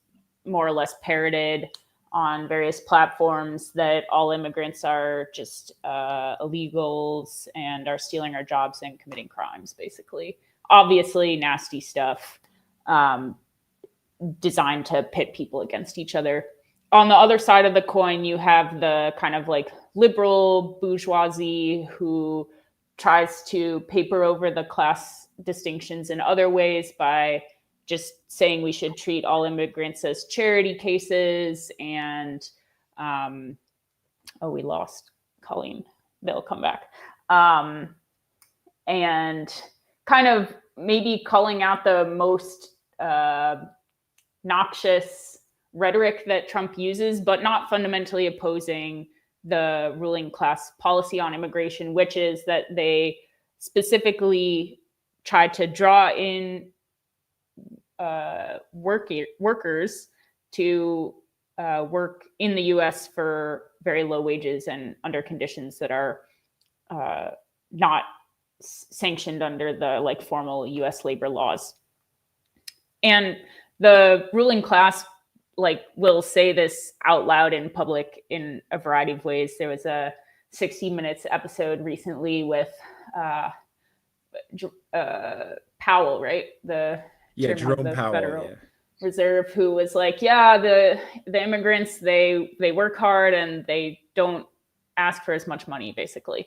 more or less parroted on various platforms, that all immigrants are just illegals and are stealing our jobs and committing crimes, basically. Obviously nasty stuff designed to pit people against each other. On the other side of the coin, you have the kind of like liberal bourgeoisie who tries to paper over the class distinctions in other ways by just saying we should treat all immigrants as charity cases. And we lost Colleen. They'll come back. And kind of maybe calling out the most noxious rhetoric that Trump uses, but not fundamentally opposing the ruling class policy on immigration, which is that they specifically try to draw in workers to work in the US for very low wages and under conditions that are not sanctioned under the like formal US labor laws. And the ruling class like will say this out loud in public in a variety of ways. There was a 60 Minutes episode recently with Powell, right? Jerome Powell, Federal Reserve, who was like, the immigrants, they work hard and they don't ask for as much money, basically.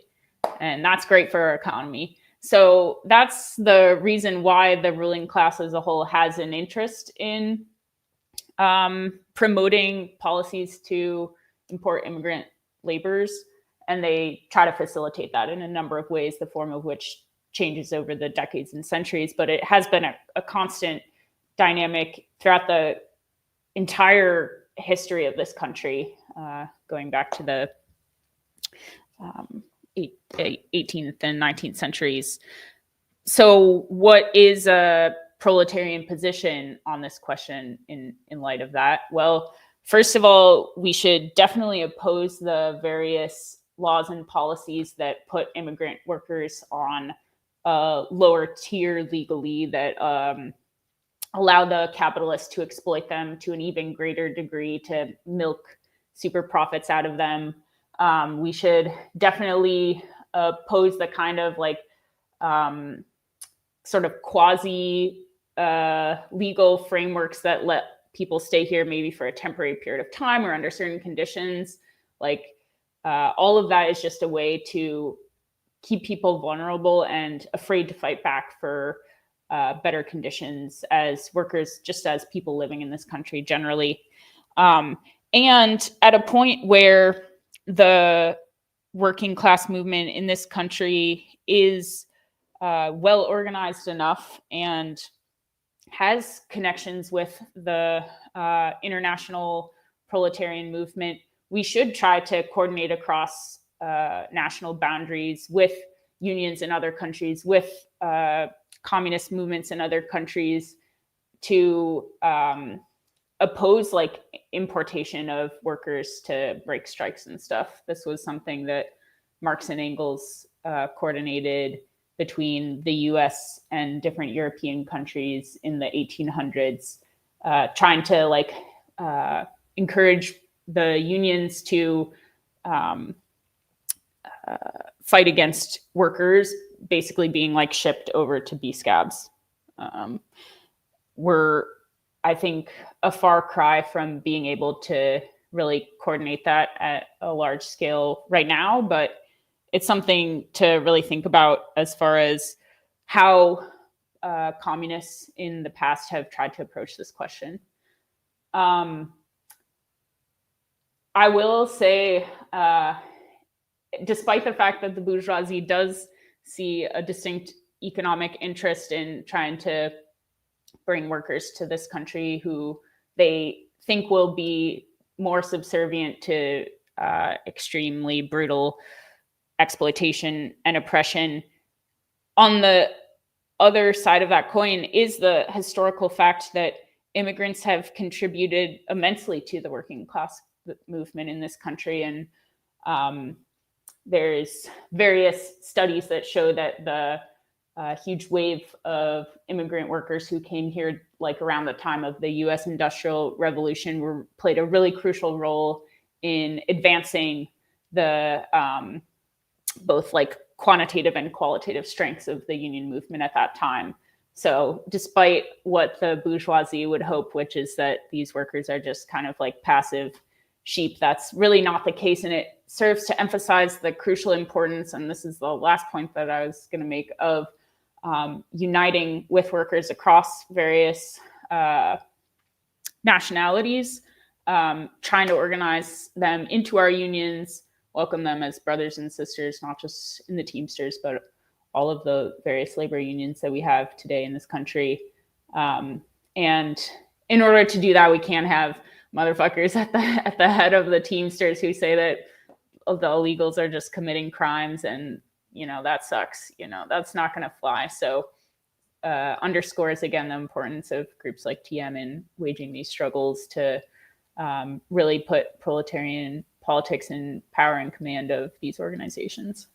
And that's great for our economy. So that's the reason why the ruling class as a whole has an interest in promoting policies to import immigrant laborers. And they try to facilitate that in a number of ways, the form of which changes over the decades and centuries. But it has been a constant dynamic throughout the entire history of this country, going back to the 18th and 19th centuries. So what is a proletarian position on this question in light of that? Well, first of all, we should definitely oppose the various laws and policies that put immigrant workers on a lower tier legally, that allow the capitalists to exploit them to an even greater degree, to milk super profits out of them. We should definitely oppose the kind of like sort of quasi legal frameworks that let people stay here maybe for a temporary period of time or under certain conditions. Like all of that is just a way to keep people vulnerable and afraid to fight back for better conditions as workers, just as people living in this country generally. And at a point where the working class movement in this country is well organized enough and has connections with the international proletarian movement, we should try to coordinate across national boundaries with unions in other countries, with communist movements in other countries, to oppose like importation of workers to break strikes and stuff. This was something that Marx and Engels coordinated between the US and different European countries in the 1800s, trying to like encourage the unions to fight against workers basically being like shipped over to be scabs. We're, I think, a far cry from being able to really coordinate that at a large scale right now, but it's something to really think about as far as how communists in the past have tried to approach this question. I will say, despite the fact that the bourgeoisie does see a distinct economic interest in trying to bring workers to this country who they think will be more subservient to extremely brutal exploitation and oppression, on the other side of that coin is the historical fact that immigrants have contributed immensely to the working class movement in this country. And there's various studies that show that the huge wave of immigrant workers who came here like around the time of the US Industrial Revolution played a really crucial role in advancing the both like quantitative and qualitative strengths of the union movement at that time. So despite what the bourgeoisie would hope, which is that these workers are just kind of like passive sheep, that's really not the case. And it serves to emphasize the crucial importance, and this is the last point that I was going to make, of uniting with workers across various nationalities, trying to organize them into our unions, welcome them as brothers and sisters, not just in the Teamsters, but all of the various labor unions that we have today in this country. And in order to do that, we can't have motherfuckers at the head of the Teamsters who say that the illegals are just committing crimes and, that sucks. That's not going to fly. So underscores, again, the importance of groups like TM in waging these struggles to really put proletarian politics and power in command of these organizations.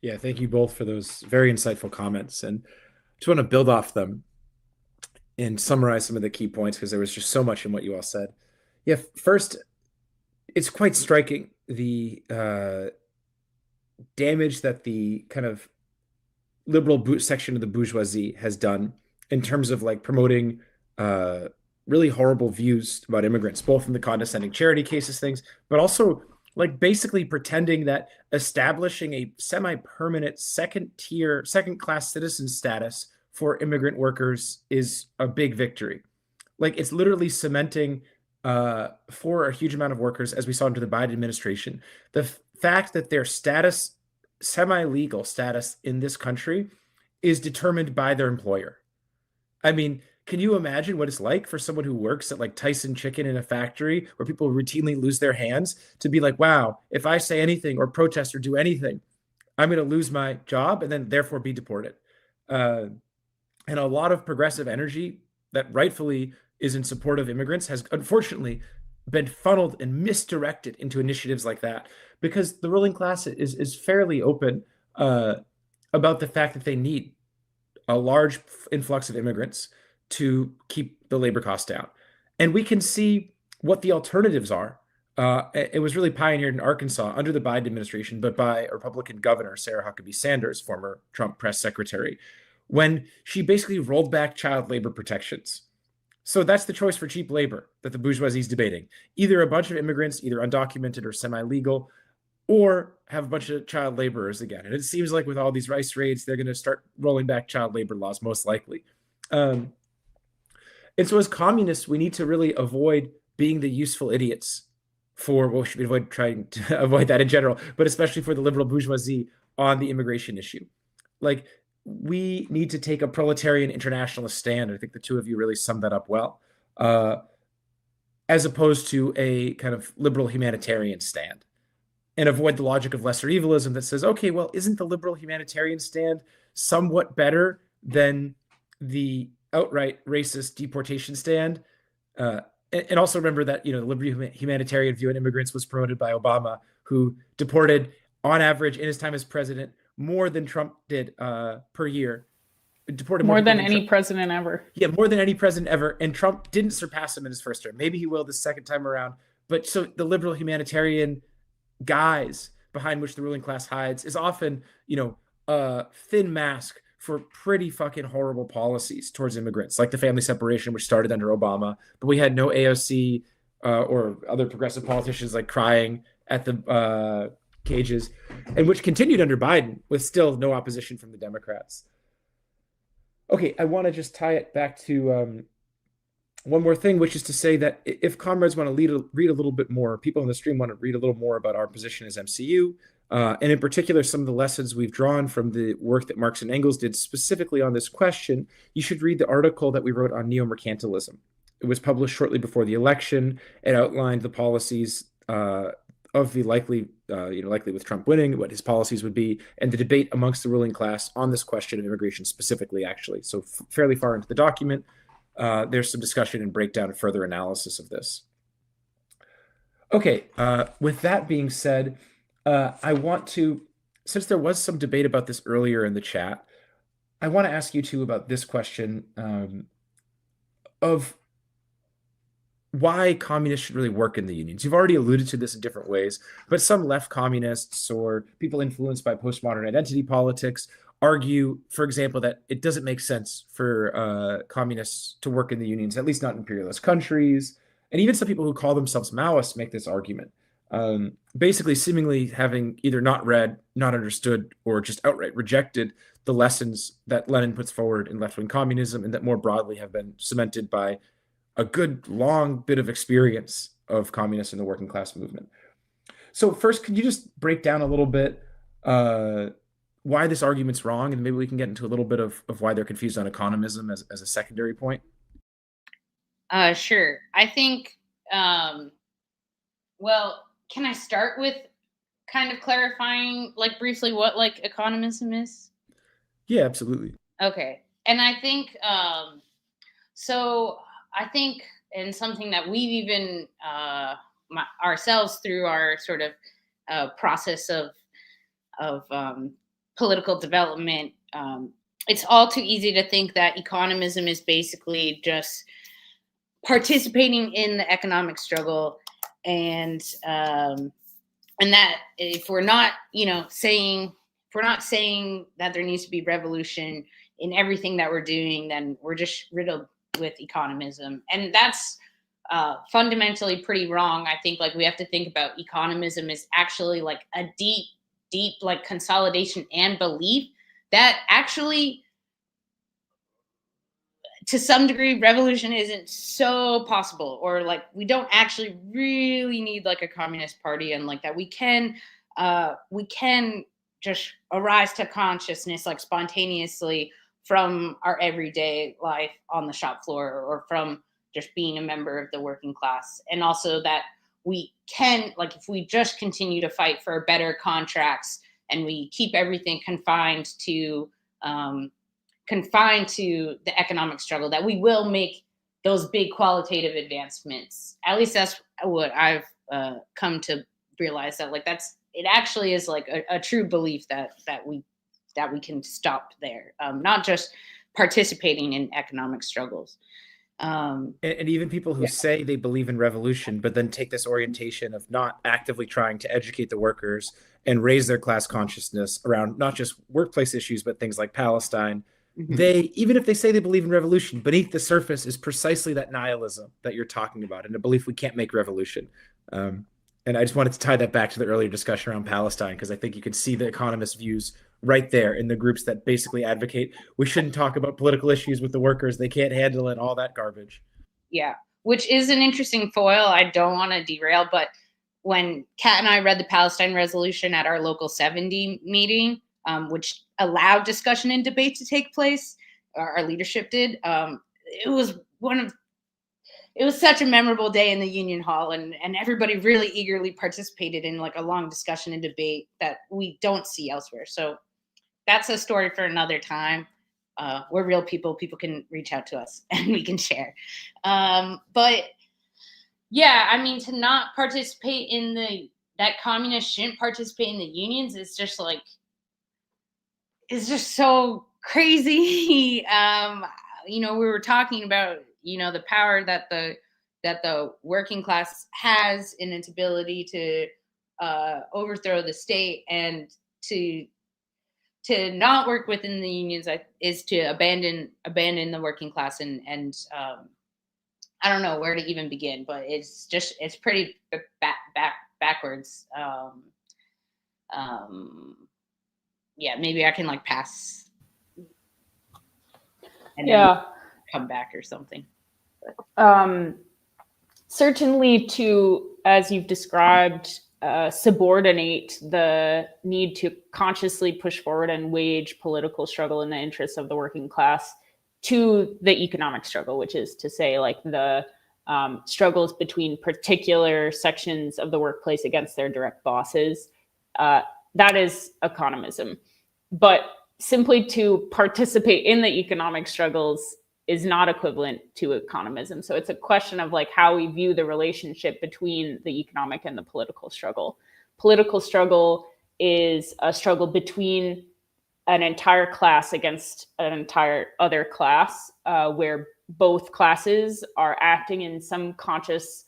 Yeah, thank you both for those very insightful comments. And just want to build off them and summarize some of the key points because there was just so much in what you all said. Yeah, first, it's quite striking the damage that the kind of liberal section of the bourgeoisie has done in terms of like promoting really horrible views about immigrants, both in the condescending charity cases things, but also like basically pretending that establishing a semi-permanent second-class citizen status for immigrant workers is a big victory. Like it's literally cementing for a huge amount of workers, as we saw under the Biden administration, the fact that their status, semi-legal status in this country is determined by their employer. I mean, can you imagine what it's like for someone who works at like Tyson Chicken in a factory where people routinely lose their hands to be like, wow, if I say anything or protest or do anything, I'm going to lose my job and then therefore be deported. And a lot of progressive energy that rightfully is in support of immigrants has unfortunately been funneled and misdirected into initiatives like that because the ruling class is fairly open about the fact that they need a large influx of immigrants to keep the labor costs down. And we can see what the alternatives are. It was really pioneered in Arkansas under the Biden administration, but by a Republican governor, Sarah Huckabee Sanders, former Trump press secretary, when she basically rolled back child labor protections. So that's the choice for cheap labor that the bourgeoisie is debating. Either a bunch of immigrants, either undocumented or semi-legal, or have a bunch of child laborers again. And it seems like with all these rice raids, they're going to start rolling back child labor laws, most likely. And so as communists, we need to really avoid being the useful idiots for, well, we should avoid trying to avoid that in general, but especially for the liberal bourgeoisie on the immigration issue. Like, we need to take a proletarian internationalist stand. I think the two of you really summed that up well, as opposed to a kind of liberal humanitarian stand, and avoid the logic of lesser evilism that says, okay, well, isn't the liberal humanitarian stand somewhat better than the outright racist deportation stand? And also remember that, the liberal humanitarian view on immigrants was promoted by Obama, who deported, on average, in his time as president, more than Trump did per year. Deported more than any president ever. Yeah, more than any president ever. And Trump didn't surpass him in his first term. Maybe he will the second time around. But so the liberal humanitarian guise behind which the ruling class hides is often, a thin mask for pretty fucking horrible policies towards immigrants, like the family separation, which started under Obama. But we had no AOC or other progressive politicians like crying at the cages, and which continued under Biden with still no opposition from the Democrats. Okay, I want to just tie it back to one more thing, which is to say that if comrades want to read a little bit more, people on the stream want to read a little more about our position as MCU, and in particular, some of the lessons we've drawn from the work that Marx and Engels did specifically on this question, you should read the article that we wrote on neo-mercantilism. It was published shortly before the election. It outlined the policies of the likely with Trump winning, what his policies would be, and the debate amongst the ruling class on this question of immigration specifically, actually. So fairly far into the document, there's some discussion and breakdown and further analysis of this. Okay, with that being said, I want to, since there was some debate about this earlier in the chat, I want to ask you two about this question of why communists should really work in the unions. You've already alluded to this in different ways, but some left communists or people influenced by postmodern identity politics argue, for example, that it doesn't make sense for communists to work in the unions, at least not in imperialist countries. And even some people who call themselves Maoists make this argument, basically seemingly having either not read, not understood, or just outright rejected the lessons that Lenin puts forward in left-wing communism and that more broadly have been cemented by a good long bit of experience of communists in the working class movement. So first, could you just break down a little bit why this argument's wrong, and maybe we can get into a little bit of why they're confused on economism as a secondary point? Sure. I think, well, can I start with kind of clarifying, like, briefly what, like, economism is? Yeah, absolutely. Okay. And I think, so I think, and something that we've even ourselves through our sort of process of political development, it's all too easy to think that economism is basically just participating in the economic struggle, and that if we're not, saying, if we're not saying that there needs to be revolution in everything that we're doing, then we're just riddled with economism, and that's fundamentally pretty wrong. I think, like, we have to think about economism as actually like a deep like consolidation and belief that actually, to some degree, revolution isn't so possible, or like we don't actually really need like a communist party, and like that we can just arise to consciousness like spontaneously from our everyday life on the shop floor, or from just being a member of the working class. And also that we can, like, if we just continue to fight for better contracts and we keep everything confined to the economic struggle, that we will make those big qualitative advancements. At least that's what I've come to realize, that like it actually is like a true belief that we can stop there, not just participating in economic struggles. And even people who say they believe in revolution, but then take this orientation of not actively trying to educate the workers and raise their class consciousness around not just workplace issues, but things like Palestine. Mm-hmm. They, even if they say they believe in revolution, beneath the surface is precisely that nihilism that you're talking about, and a belief we can't make revolution. And I just wanted to tie that back to the earlier discussion around Palestine, because I think you can see the economist views right there in the groups that basically advocate we shouldn't talk about political issues with the workers. They can't handle it, all that garbage. Yeah, which is an interesting foil. I don't want to derail, but when Kat and I read the Palestine resolution at our local 70 meeting, which allowed discussion and debate to take place, our leadership did, it was such a memorable day in the Union Hall, and everybody really eagerly participated in like a long discussion and debate that we don't see elsewhere. So that's a story for another time. We're real people. People can reach out to us and we can share. But yeah, I mean, to not participate in that communists shouldn't participate in the unions is just like, it's just so crazy. We were talking about, the power that the working class has in its ability to overthrow the state, and to not work within the unions is to abandon the working class, and I don't know where to even begin, but it's pretty backwards. Yeah, maybe I can like pass and then come back or something. Certainly to, as you've described, subordinate the need to consciously push forward and wage political struggle in the interests of the working class to the economic struggle, which is to say, like, the struggles between particular sections of the workplace against their direct bosses. That is economism. But simply to participate in the economic struggles is not equivalent to economism. So it's a question of like how we view the relationship between the economic and the political struggle. Political struggle is a struggle between an entire class against an entire other class, where both classes are acting in some conscious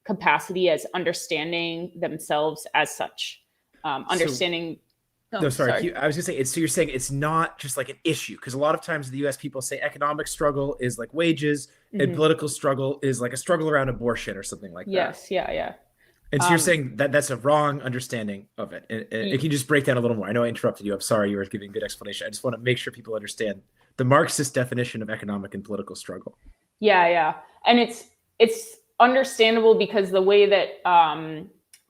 capacity as understanding themselves as such. Understanding. No, sorry. I was gonna say, so you're saying it's not just like an issue, because a lot of times in the U.S. people say economic struggle is like wages, and political struggle is like a struggle around abortion or something like that. Yes, yeah. And so you're saying that that's a wrong understanding of it. Can you just break down a little more? I know I interrupted you. I'm sorry. You were giving a good explanation. I just want to make sure people understand the Marxist definition of economic and political struggle. Yeah. And it's understandable because the way that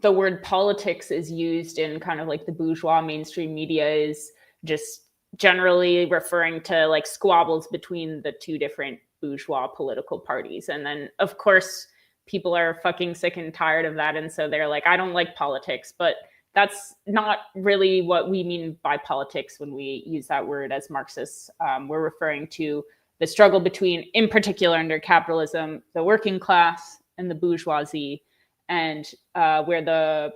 the word politics is used in kind of like the bourgeois mainstream media is just generally referring to like squabbles between the two different bourgeois political parties. And then, of course, people are fucking sick and tired of that. And so they're like, I don't like politics. But that's not really what we mean by politics when we use that word as Marxists. We're referring to the struggle between, in particular under capitalism, the working class and the bourgeoisie, and where the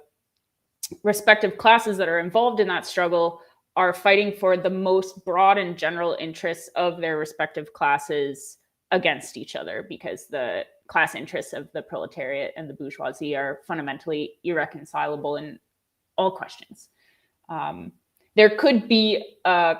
respective classes that are involved in that struggle are fighting for the most broad and general interests of their respective classes against each other, because the class interests of the proletariat and the bourgeoisie are fundamentally irreconcilable in all questions. There could be a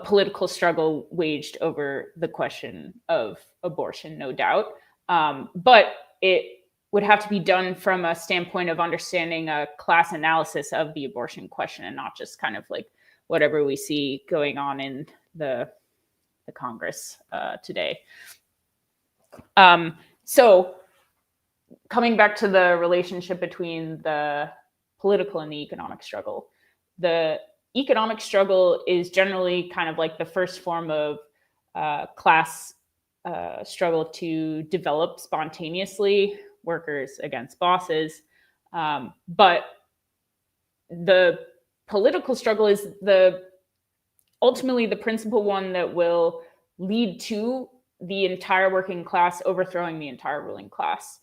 political struggle waged over the question of abortion, no doubt, but it would have to be done from a standpoint of understanding a class analysis of the abortion question, and not just kind of like whatever we see going on in the Congress today. So coming back to the relationship between the political and the economic struggle, the economic struggle is generally kind of like the first form of class struggle to develop spontaneously, workers against bosses. But the political struggle is ultimately the principal one that will lead to the entire working class overthrowing the entire ruling class,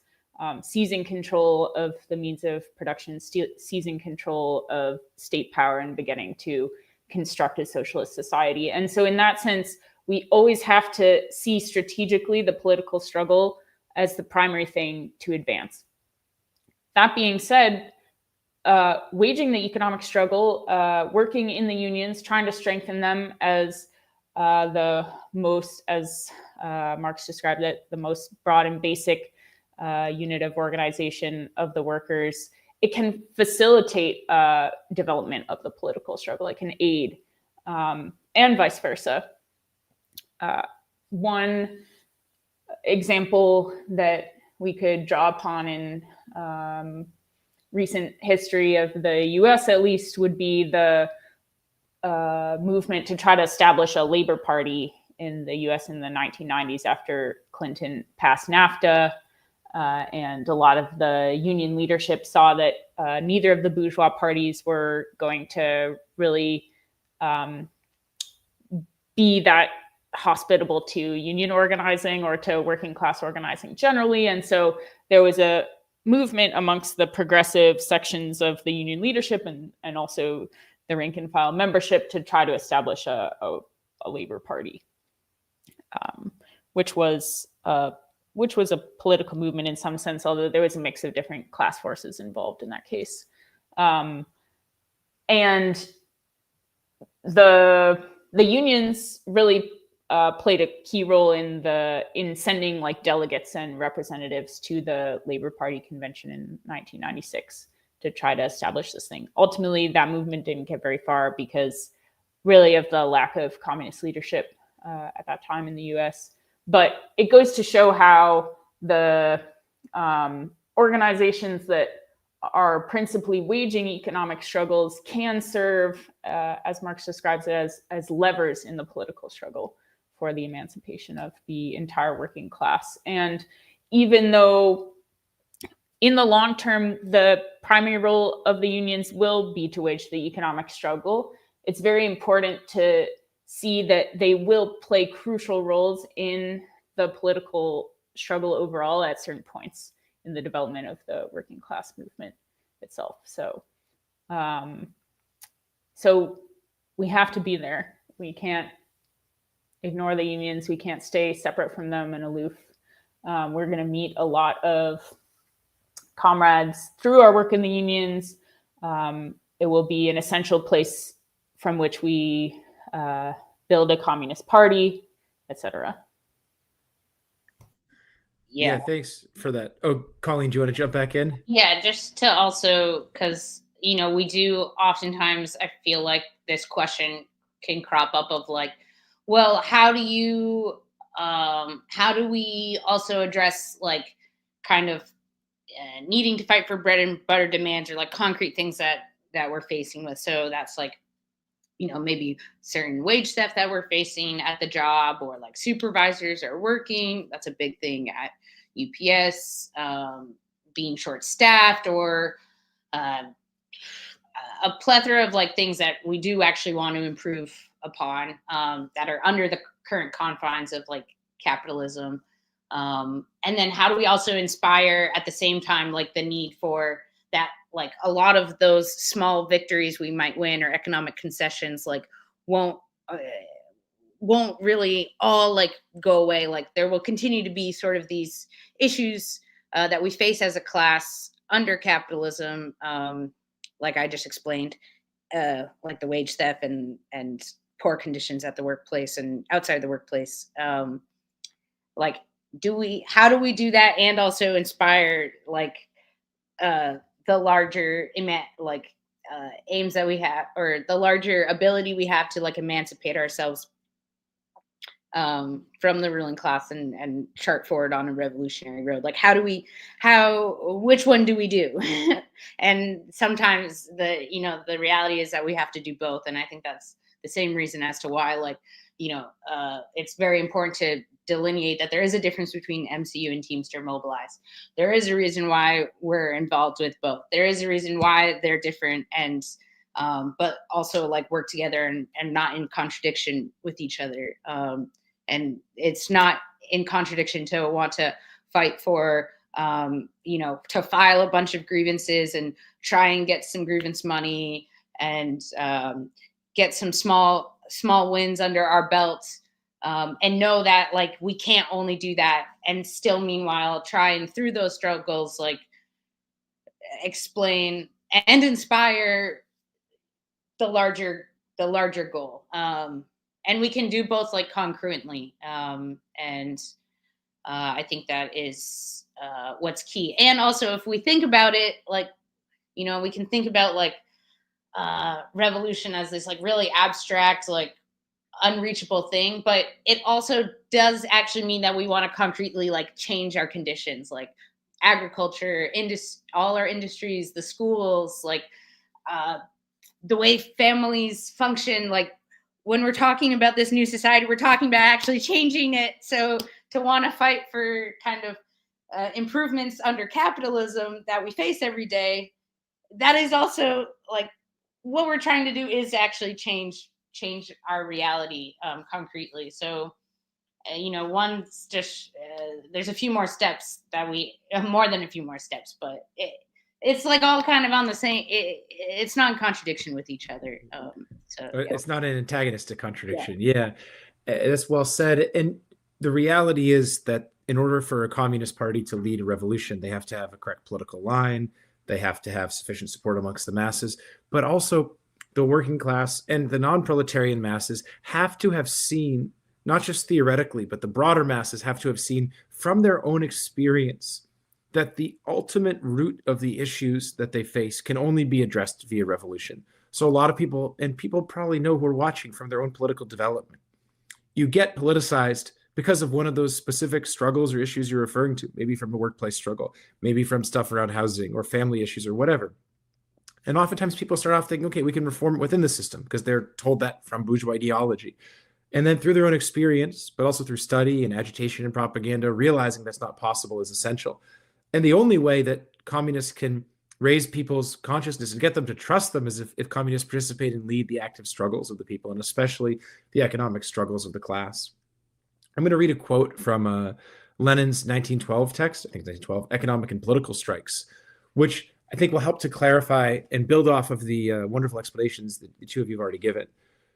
seizing control of the means of production, seizing control of state power, and beginning to construct a socialist society. And so in that sense, we always have to see strategically the political struggle as the primary thing to advance. That being said, waging the economic struggle, working in the unions, trying to strengthen them as the most, as Marx described it, the most broad and basic unit of organization of the workers, it can facilitate development of the political struggle. It can aid, and vice versa. One example that we could draw upon in recent history of the US, at least, would be the movement to try to establish a labor party in the US in the 1990s after Clinton passed NAFTA. And a lot of the union leadership saw that neither of the bourgeois parties were going to really be that hospitable to union organizing or to working class organizing generally. And so there was a movement amongst the progressive sections of the union leadership and also the rank and file membership to try to establish a labor party, which was a political movement in some sense, although there was a mix of different class forces involved in that case. And the unions really played a key role in sending like delegates and representatives to the Labor Party convention in 1996 to try to establish this thing. Ultimately, that movement didn't get very far because really of the lack of communist leadership at that time in the US. But it goes to show how the organizations that are principally waging economic struggles can serve, as Marx describes it, as levers in the political struggle for the emancipation of the entire working class. And even though in the long term, the primary role of the unions will be to wage the economic struggle, it's very important to see that they will play crucial roles in the political struggle overall at certain points in the development of the working class movement itself. So we have to be there. We can't ignore the unions. We can't stay separate from them and aloof. We're going to meet a lot of comrades through our work in the unions. It will be an essential place from which we build a communist party, etc. yeah. Thanks for that. Oh, Colleen, do you want to jump back in? Yeah, just to also, because we do oftentimes, I feel like this question can crop up of like, well, how do we also address like kind of needing to fight for bread and butter demands, or like concrete things that we're facing with. So that's like, maybe certain wage theft that we're facing at the job, or like supervisors are working. That's a big thing at UPS, being short staffed, or uh, a plethora of like things that we do actually want to improve upon, that are under the current confines of like capitalism. And then how do we also inspire at the same time, like the need for that, like a lot of those small victories we might win, or economic concessions, like won't uh, won't really all like go away. Like there will continue to be sort of these issues that we face as a class under capitalism, like I just explained, like the wage theft and poor conditions at the workplace and outside the workplace. Like, how do we do that and also inspire like the larger aims that we have, or the larger ability we have to like emancipate ourselves from the ruling class, and chart forward on a revolutionary road. Like which one do we do? And sometimes the reality is that we have to do both. And I think that's the same reason as to why, like, it's very important to delineate that there is a difference between MCU and Teamster Mobilize. There is a reason why we're involved with both. There is a reason why they're different, and but also like work together and not in contradiction with each other. And it's not in contradiction to want to fight for, to file a bunch of grievances and try and get some grievance money, and get some small wins under our belts. And know that like we can't only do that and still meanwhile try and through those struggles like explain and inspire the larger goal. And we can do both like concurrently. And I think that is what's key. And also if we think about it, like, we can think about like revolution as this like really abstract, like unreachable thing, but it also does actually mean that we want to concretely like change our conditions, like agriculture, all our industries, the schools, like the way families function. Like when we're talking about this new society, we're talking about actually changing it. So to want to fight for kind of improvements under capitalism that we face every day, that is also like what we're trying to do is actually change our reality concretely. So, one's just there's a few more steps that more than a few more steps, but it's like all kind of on the same. It's not in contradiction with each other. So it's not an antagonistic contradiction. Yeah, that's well said. And the reality is that in order for a communist party to lead a revolution, they have to have a correct political line. They have to have sufficient support amongst the masses, but also the working class and the non-proletarian masses have to have seen, not just theoretically, but the broader masses have to have seen from their own experience that the ultimate root of the issues that they face can only be addressed via revolution. So a lot of people, and people probably know who are watching from their own political development, you get politicized because of one of those specific struggles or issues you're referring to, maybe from a workplace struggle, maybe from stuff around housing or family issues or whatever. And oftentimes people start off thinking, okay, we can reform it within the system because they're told that from bourgeois ideology. And then through their own experience, but also through study and agitation and propaganda, realizing that's not possible is essential. And the only way that communists can raise people's consciousness and get them to trust them is if communists participate and lead the active struggles of the people, and especially the economic struggles of the class. I'm going to read a quote from Lenin's 1912 text, I think 1912, Economic and Political Strikes, which I think will help to clarify and build off of the wonderful explanations that the two of you have already given.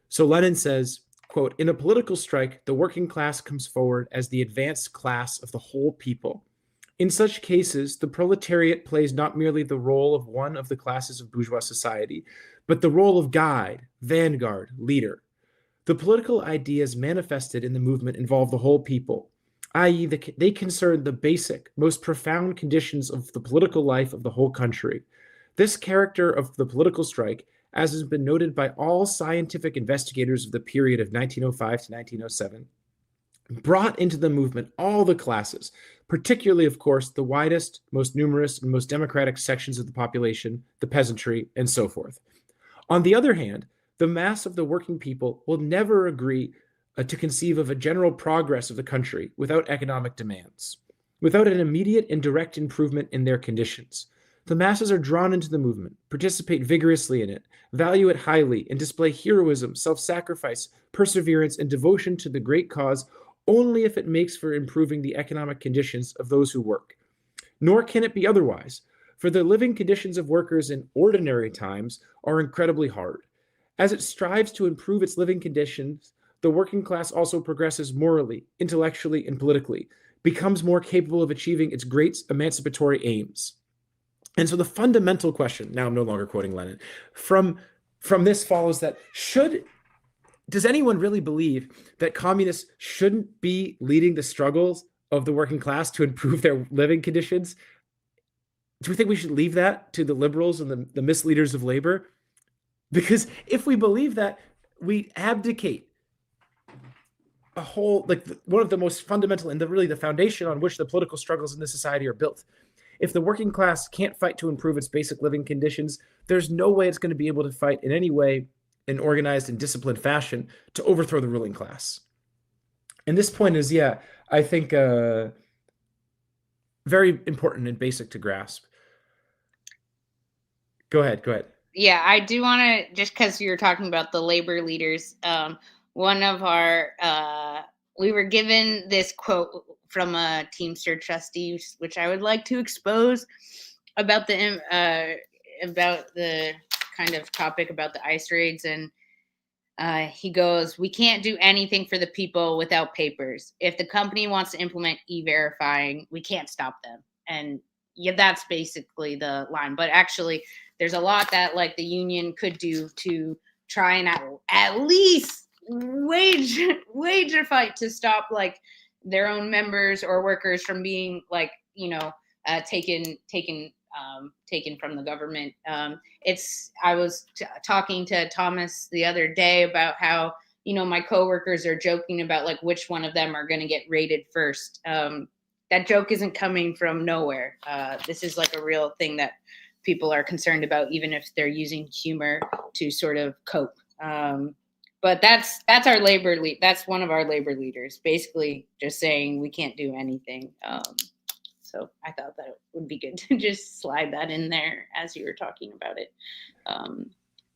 So Lenin says, quote, "In a political strike, the working class comes forward as the advanced class of the whole people. In such cases, the proletariat plays not merely the role of one of the classes of bourgeois society, but the role of guide, vanguard, leader. The political ideas manifested in the movement involve the whole people. i.e. they concern the basic, most profound conditions of the political life of the whole country. This character of the political strike, as has been noted by all scientific investigators of the period of 1905 to 1907, brought into the movement all the classes, particularly, of course, the widest, most numerous, and most democratic sections of the population, the peasantry, and so forth. On the other hand, the mass of the working people will never agree to conceive of a general progress of the country without economic demands, without an immediate and direct improvement in their conditions. The masses are drawn into the movement, participate vigorously in it, value it highly, and display heroism, self-sacrifice, perseverance, and devotion to the great cause only if it makes for improving the economic conditions of those who work. Nor can it be otherwise, for the living conditions of workers in ordinary times are incredibly hard. As it strives to improve its living conditions, the working class also progresses morally, intellectually, and politically, becomes more capable of achieving its great emancipatory aims. And so the fundamental question, now I'm no longer quoting Lenin, from this follows that does anyone really believe that communists shouldn't be leading the struggles of the working class to improve their living conditions? Do we think we should leave that to the liberals and the misleaders of labor? Because if we believe that, we abdicate a whole, one of the most fundamental and really the foundation on which the political struggles in this society are built. If the working class can't fight to improve its basic living conditions, there's no way it's going to be able to fight in any way in organized and disciplined fashion to overthrow the ruling class. And this point is, I think very important and basic to grasp. Go ahead. Yeah, I do want to, just because you're talking about the labor leaders, one of our, we were given this quote from a Teamster trustee, which I would like to expose about the kind of topic about the ICE raids. And he goes, "We can't do anything for the people without papers. If the company wants to implement e-verifying, we can't stop them." And yeah, that's basically the line. But actually, there's a lot that the union could do to try and at least wage a fight to stop their own members or workers from being taken from the government. I was talking to Thomas the other day about how my coworkers are joking about which one of them are going to get raided first. That joke isn't coming from nowhere. This is a real thing that people are concerned about, even if they're using humor to sort of cope. But that's our labor lead. That's one of our labor leaders, basically just saying we can't do anything. So I thought that it would be good to just slide that in there as you were talking about it.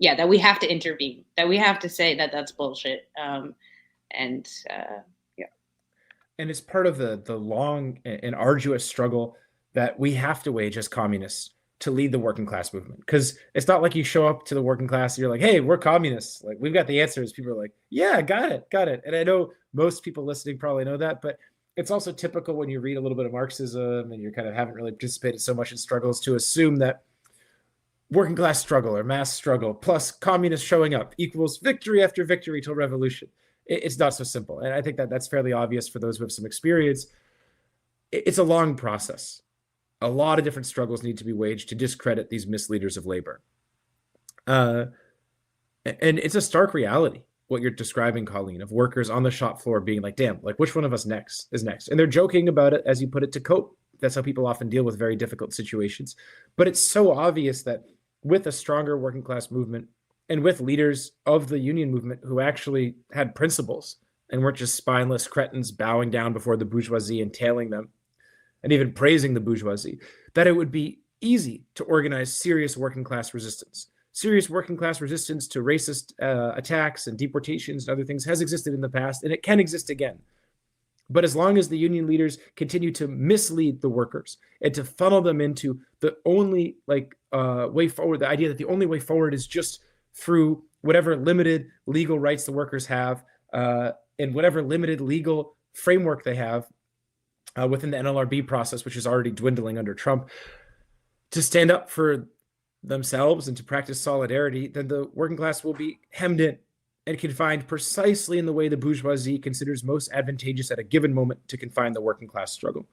That we have to intervene, that we have to say that that's bullshit. And it's part of the long and arduous struggle that we have to wage as communists to lead the working class movement. Because it's not like you show up to the working class and you're like, "Hey, we're communists. We've got the answers." People are like, "Yeah, got it." And I know most people listening probably know that, but it's also typical when you read a little bit of Marxism and you kind of haven't really participated so much in struggles to assume that working class struggle or mass struggle plus communists showing up equals victory after victory till revolution. It's not so simple. And I think that that's fairly obvious for those who have some experience. It's a long process. A lot of different struggles need to be waged to discredit these misleaders of labor. And it's a stark reality, what you're describing, Colleen, of workers on the shop floor being like, "Damn, which one of us is next?" And they're joking about it, as you put it, to cope. That's how people often deal with very difficult situations. But it's so obvious that with a stronger working class movement and with leaders of the union movement who actually had principles and weren't just spineless cretins bowing down before the bourgeoisie and tailing them, and even praising the bourgeoisie, that it would be easy to organize serious working class resistance. Serious working class resistance to racist attacks and deportations and other things has existed in the past, and it can exist again. But as long as the union leaders continue to mislead the workers and to funnel them into the only way forward, the idea that the only way forward is just through whatever limited legal rights the workers have and whatever limited legal framework they have, within the NLRB process, which is already dwindling under Trump, to stand up for themselves and to practice solidarity, then the working class will be hemmed in and confined precisely in the way the bourgeoisie considers most advantageous at a given moment to confine the working class struggle.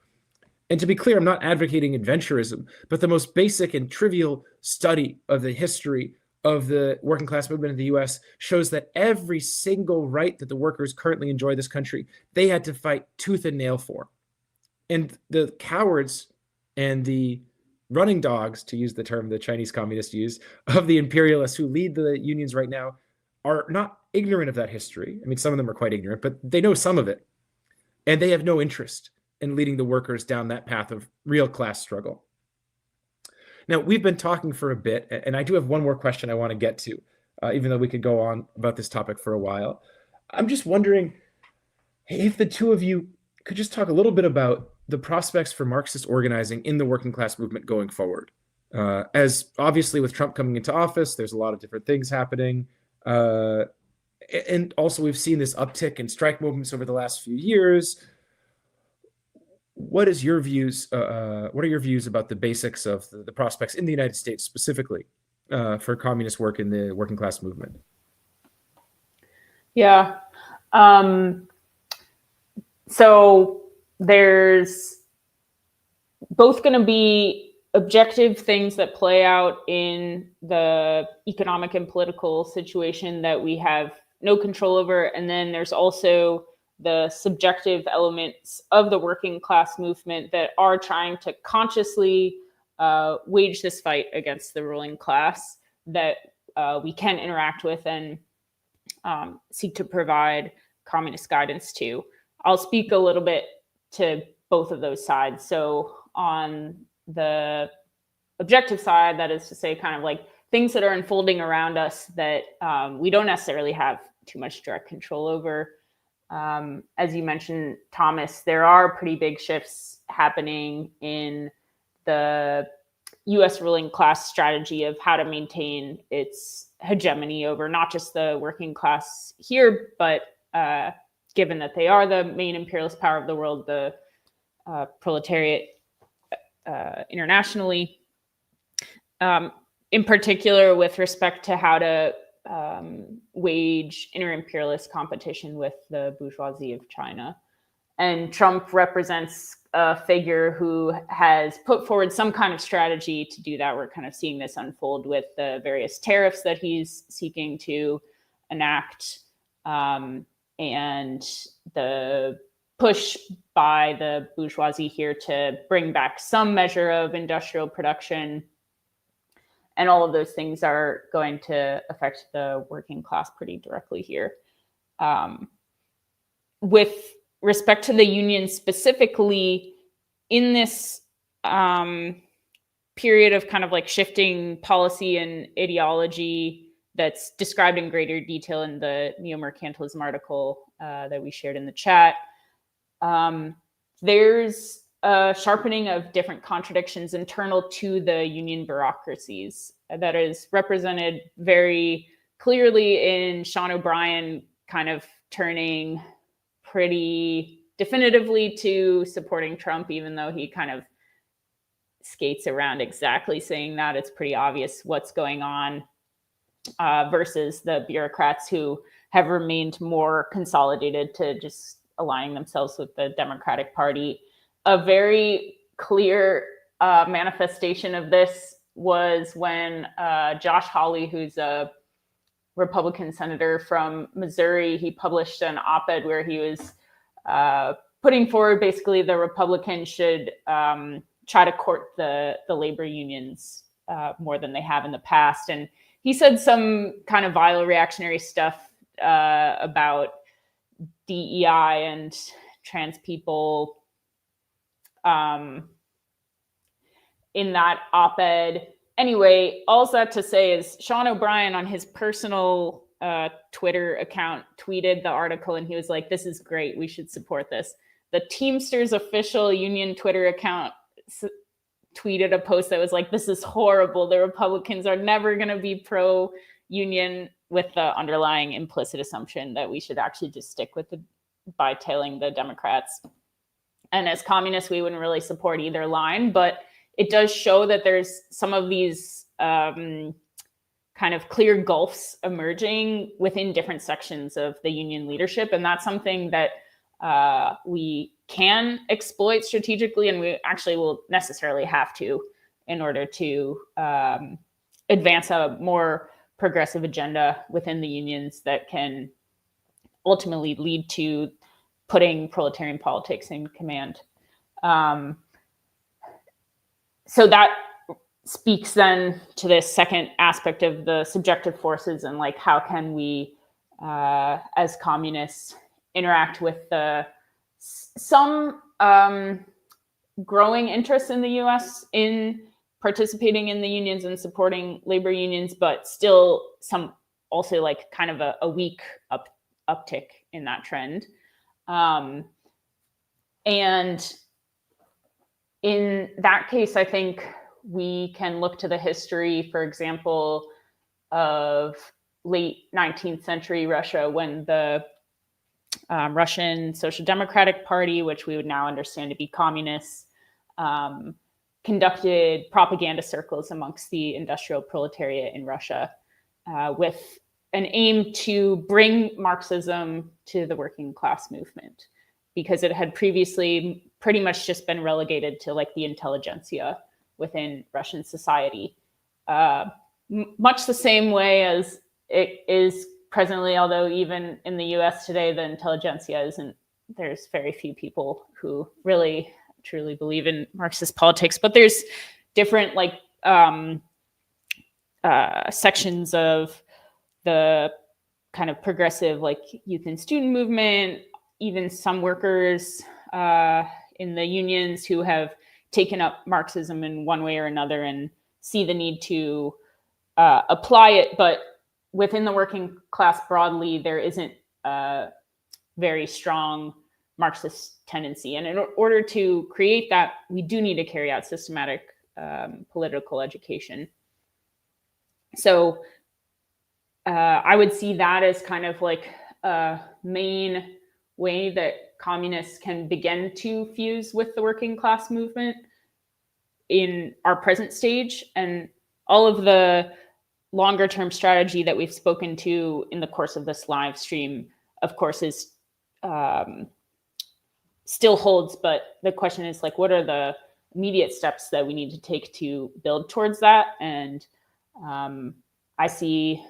And to be clear, I'm not advocating adventurism, but the most basic and trivial study of the history of the working class movement in the US shows that every single right that the workers currently enjoy in this country, they had to fight tooth and nail for. And the cowards and the running dogs, to use the term the Chinese communists use, of the imperialists who lead the unions right now are not ignorant of that history. I mean, some of them are quite ignorant, but they know some of it. And they have no interest in leading the workers down that path of real class struggle. Now, we've been talking for a bit, and I do have one more question I want to get to, even though we could go on about this topic for a while. I'm just wondering if the two of you could just talk a little bit about the prospects for Marxist organizing in the working class movement going forward. As obviously with Trump coming into office, there's a lot of different things happening. And also we've seen this uptick in strike movements over the last few years. What are your views about the basics of the prospects in the United States specifically for communist work in the working class movement? Yeah. So there's both going to be objective things that play out in the economic and political situation that we have no control over. And then there's also the subjective elements of the working class movement that are trying to consciously wage this fight against the ruling class that we can interact with and seek to provide communist guidance to. I'll speak a little bit to both of those sides. So on the objective side, that is to say kind of like things that are unfolding around us that we don't necessarily have too much direct control over. As you mentioned, Thomas, there are pretty big shifts happening in the US ruling class strategy of how to maintain its hegemony over not just the working class here, but given that they are the main imperialist power of the world, the proletariat internationally, in particular with respect to how to wage inter-imperialist competition with the bourgeoisie of China. And Trump represents a figure who has put forward some kind of strategy to do that. We're kind of seeing this unfold with the various tariffs that he's seeking to enact, and the push by the bourgeoisie here to bring back some measure of industrial production. And all of those things are going to affect the working class pretty directly here. With respect to the union specifically, in this period of kind of like shifting policy and ideology that's described in greater detail in the neo-mercantilism article that we shared in the chat, there's a sharpening of different contradictions internal to the union bureaucracies that is represented very clearly in Sean O'Brien kind of turning pretty definitively to supporting Trump, even though he kind of skates around exactly saying that. It's pretty obvious what's going on, versus the bureaucrats who have remained more consolidated to just aligning themselves with the Democratic Party. A very clear manifestation of this was when Josh Hawley, who's a Republican senator from Missouri, he published an op-ed where he was putting forward basically the Republicans should try to court the labor unions more than they have in the past. And he said some kind of vile reactionary stuff about DEI and trans people in that op-ed. Anyway, all that to say is Sean O'Brien on his personal Twitter account tweeted the article and he was like, this is great, we should support this. The Teamsters official union Twitter account tweeted a post that was like, this is horrible, the Republicans are never going to be pro-union, with the underlying implicit assumption that we should actually just stick with by tailing the Democrats. And as communists, we wouldn't really support either line, but it does show that there's some of these kind kind of clear gulfs emerging within different sections of the union leadership. And that's something that we can exploit strategically, and we actually will necessarily have to in order to advance a more progressive agenda within the unions that can ultimately lead to putting proletarian politics in command. So that speaks then to this second aspect of the subjective forces and like how can we as communists interact with some growing interest in the US in participating in the unions and supporting labor unions, but still some also like kind of a weak uptick in that trend. And in that case, I think we can look to the history, for example, of late 19th century Russia, when the Russian Social Democratic Party, which we would now understand to be communists, conducted propaganda circles amongst the industrial proletariat in Russia with an aim to bring Marxism to the working class movement, because it had previously pretty much just been relegated to like the intelligentsia within Russian society, much the same way as it is presently, although even in the US today, the intelligentsia isn't, there's very few people who really truly believe in Marxist politics, but there's different like sections of the kind of progressive like youth and student movement, even some workers in the unions who have taken up Marxism in one way or another and see the need to apply it. But within the working class broadly, there isn't a very strong Marxist tendency. And in order to create that, we do need to carry out systematic political education. So I would see that as kind of like a main way that communists can begin to fuse with the working class movement in our present stage. And all of the longer term strategy that we've spoken to in the course of this live stream, of course, is still holds, but the question is like, what are the immediate steps that we need to take to build towards that? And I see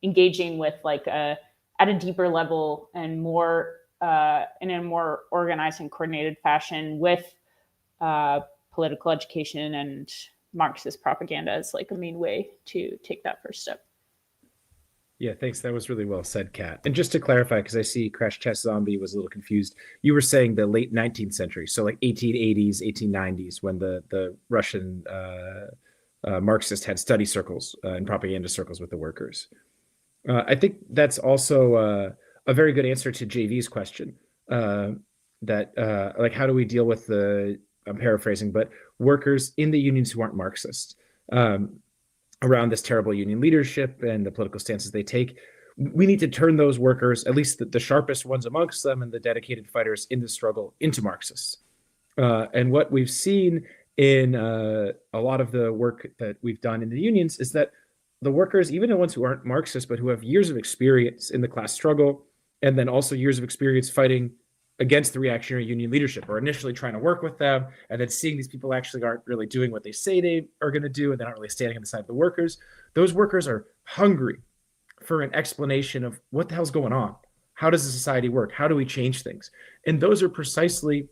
engaging with like at a deeper level and more in a more organized and coordinated fashion with political education and Marxist propaganda as like a main way to take that first step. Yeah, thanks. That was really well said, Kat. And just to clarify, because I see Crash Test Zombie was a little confused, you were saying the late 19th century, so like 1880s, 1890s, when the Russian Marxists had study circles and propaganda circles with the workers. I think that's also a very good answer to JV's question. That like, how do we deal with the, I'm paraphrasing, but workers in the unions who aren't Marxist around this terrible union leadership and the political stances they take? We need to turn those workers, at least the sharpest ones amongst them and the dedicated fighters in the struggle, into Marxists. And what we've seen in a lot of the work that we've done in the unions is that the workers, even the ones who aren't Marxist, but who have years of experience in the class struggle, and then also years of experience fighting against the reactionary union leadership, or initially trying to work with them, and then seeing these people actually aren't really doing what they say they are going to do, and they're not really standing on the side of the workers. Those workers are hungry for an explanation of what the hell's going on. How does the society work? How do we change things? And those are precisely,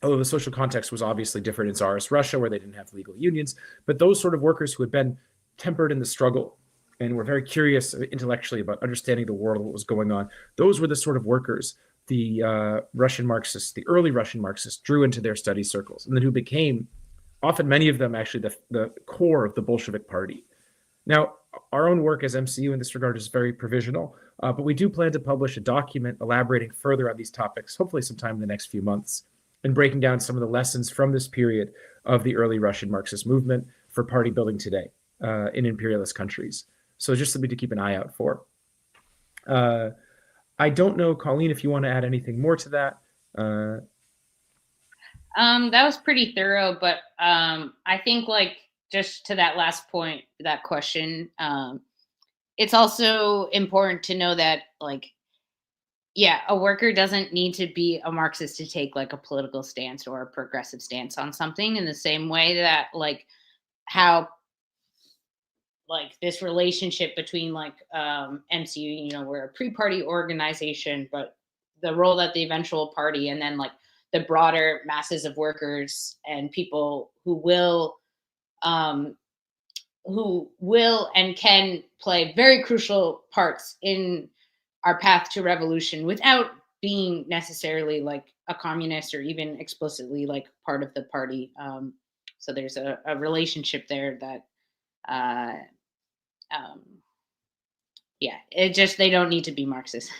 although the social context was obviously different in Tsarist Russia, where they didn't have legal unions, but those sort of workers who had been tempered in the struggle and were very curious intellectually about understanding the world, what was going on, those were the sort of workers the Russian Marxists, the early Russian Marxists, drew into their study circles, and then who became, often many of them actually, the core of the Bolshevik Party. Now, our own work as MCU in this regard is very provisional, but we do plan to publish a document elaborating further on these topics, hopefully sometime in the next few months, and breaking down some of the lessons from this period of the early Russian Marxist movement for party building today in imperialist countries. So just something to keep an eye out for. I don't know, Colleen, if you want to add anything more to that. That was pretty thorough, but I think like just to that last point, that question, it's also important to know that, like, yeah, a worker doesn't need to be a Marxist to take like a political stance or a progressive stance on something, in the same way that, like, how, like, this relationship between, like, MCU, we're a pre-party organization, but the role that the eventual party, and then like the broader masses of workers and people um, who will and can play very crucial parts in our path to revolution without being necessarily like a communist or even explicitly like part of the party. So there's a relationship there that, uh, um, yeah, it just, they don't need to be Marxist.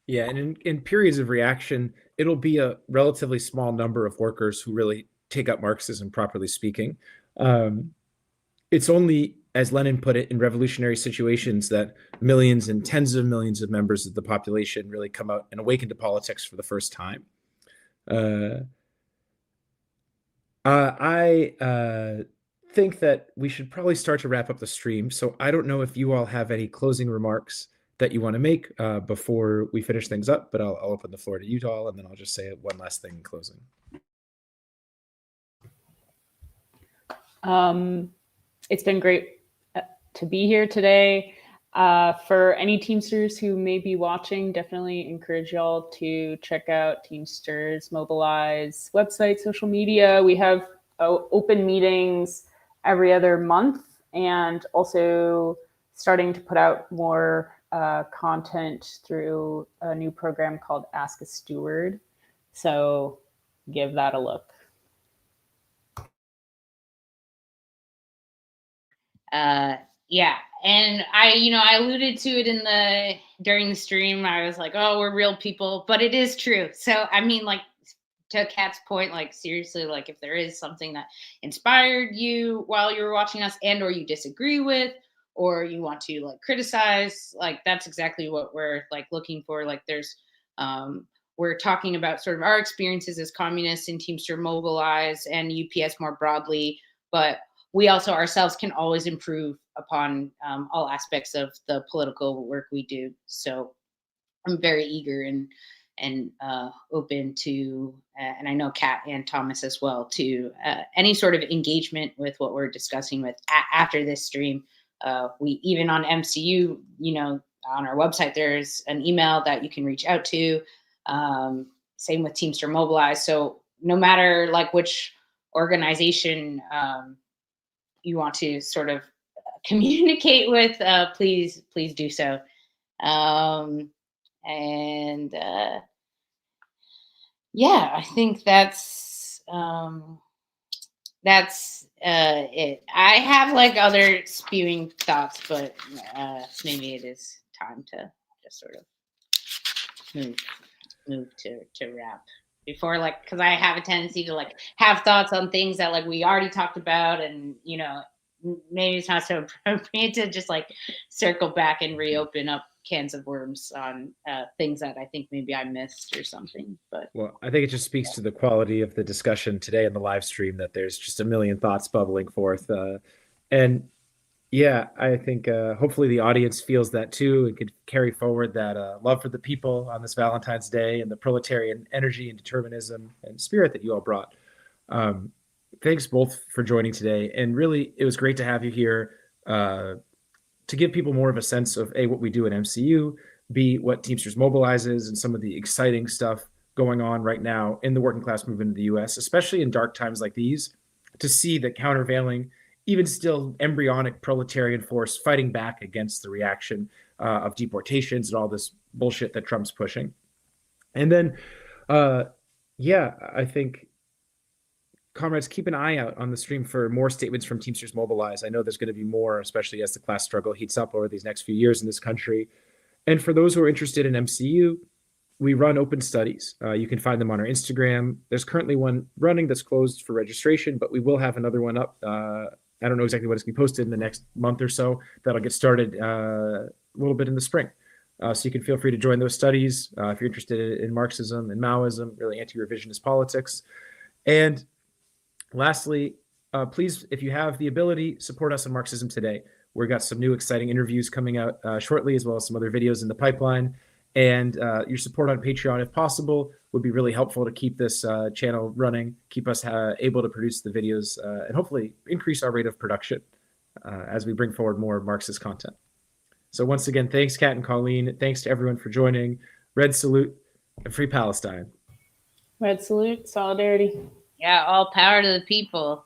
Yeah, and in periods of reaction, it'll be a relatively small number of workers who really take up Marxism, properly speaking. Um, it's only, as Lenin put it, in revolutionary situations that millions and tens of millions of members of the population really come out and awaken to politics for the first time. I think that we should probably start to wrap up the stream. So I don't know if you all have any closing remarks that you want to make before we finish things up, but I'll open the floor to you all, and then I'll just say one last thing in closing. It's been great to be here today. For any Teamsters who may be watching, definitely encourage y'all to check out Teamsters Mobilize website, social media. We have open meetings every other month, and also starting to put out more content through a new program called Ask a Steward. So give that a look. Yeah, and I alluded to it during the stream. I was like, oh, we're real people, but it is true. So I mean, like, to Kat's point, like, seriously, like, if there is something that inspired you while you were watching us, and or you disagree with, or you want to like criticize, like, that's exactly what we're like looking for. Like, there's we're talking about sort of our experiences as communists in Teamster Mobilize and UPS more broadly, but we also ourselves can always improve upon all aspects of the political work we do. So I'm very eager and open to, and I know Kat and Thomas as well, to any sort of engagement with what we're discussing with after this stream. We even on MCU, on our website, there's an email that you can reach out to. Same with Teamster Mobilize. So no matter like which organization you want to sort of communicate with, please do so. And yeah, I think that's it. I have like other spewing thoughts, but maybe it is time to just sort of move to wrap before, like, because I have a tendency to like have thoughts on things that like we already talked about, and maybe it's not so appropriate to just like circle back and reopen up cans of worms on things that I think maybe I missed or something. But well, I think it just speaks to the quality of the discussion today in the live stream that there's just a million thoughts bubbling forth, and yeah, I think hopefully the audience feels that too and could carry forward that love for the people on this Valentine's Day and the proletarian energy and determinism and spirit that you all brought. Thanks both for joining today. And really, it was great to have you here to give people more of a sense of A, what we do at MCU, B, what Teamsters Mobilize is, and some of the exciting stuff going on right now in the working class movement in the US, especially in dark times like these, to see the countervailing, even still embryonic proletarian force fighting back against the reaction of deportations and all this bullshit that Trump's pushing. And then, yeah, I think, comrades, keep an eye out on the stream for more statements from Teamsters Mobilize. I know there's going to be more, especially as the class struggle heats up over these next few years in this country. And for those who are interested in MCU, we run open studies. You can find them on our Instagram. There's currently one running that's closed for registration, but we will have another one up. I don't know exactly what it's going to be posted in the next month or so. That'll get started a little bit in the spring. So you can feel free to join those studies if you're interested in Marxism and Maoism, really anti-revisionist politics. And lastly, please, if you have the ability, support us in Marxism Today. We've got some new exciting interviews coming out shortly, as well as some other videos in the pipeline. And your support on Patreon, if possible, would be really helpful to keep this channel running, keep us able to produce the videos, and hopefully increase our rate of production as we bring forward more Marxist content. So once again, thanks, Kat and Colleen. Thanks to everyone for joining. Red salute and free Palestine. Red salute, solidarity. Yeah, all power to the people.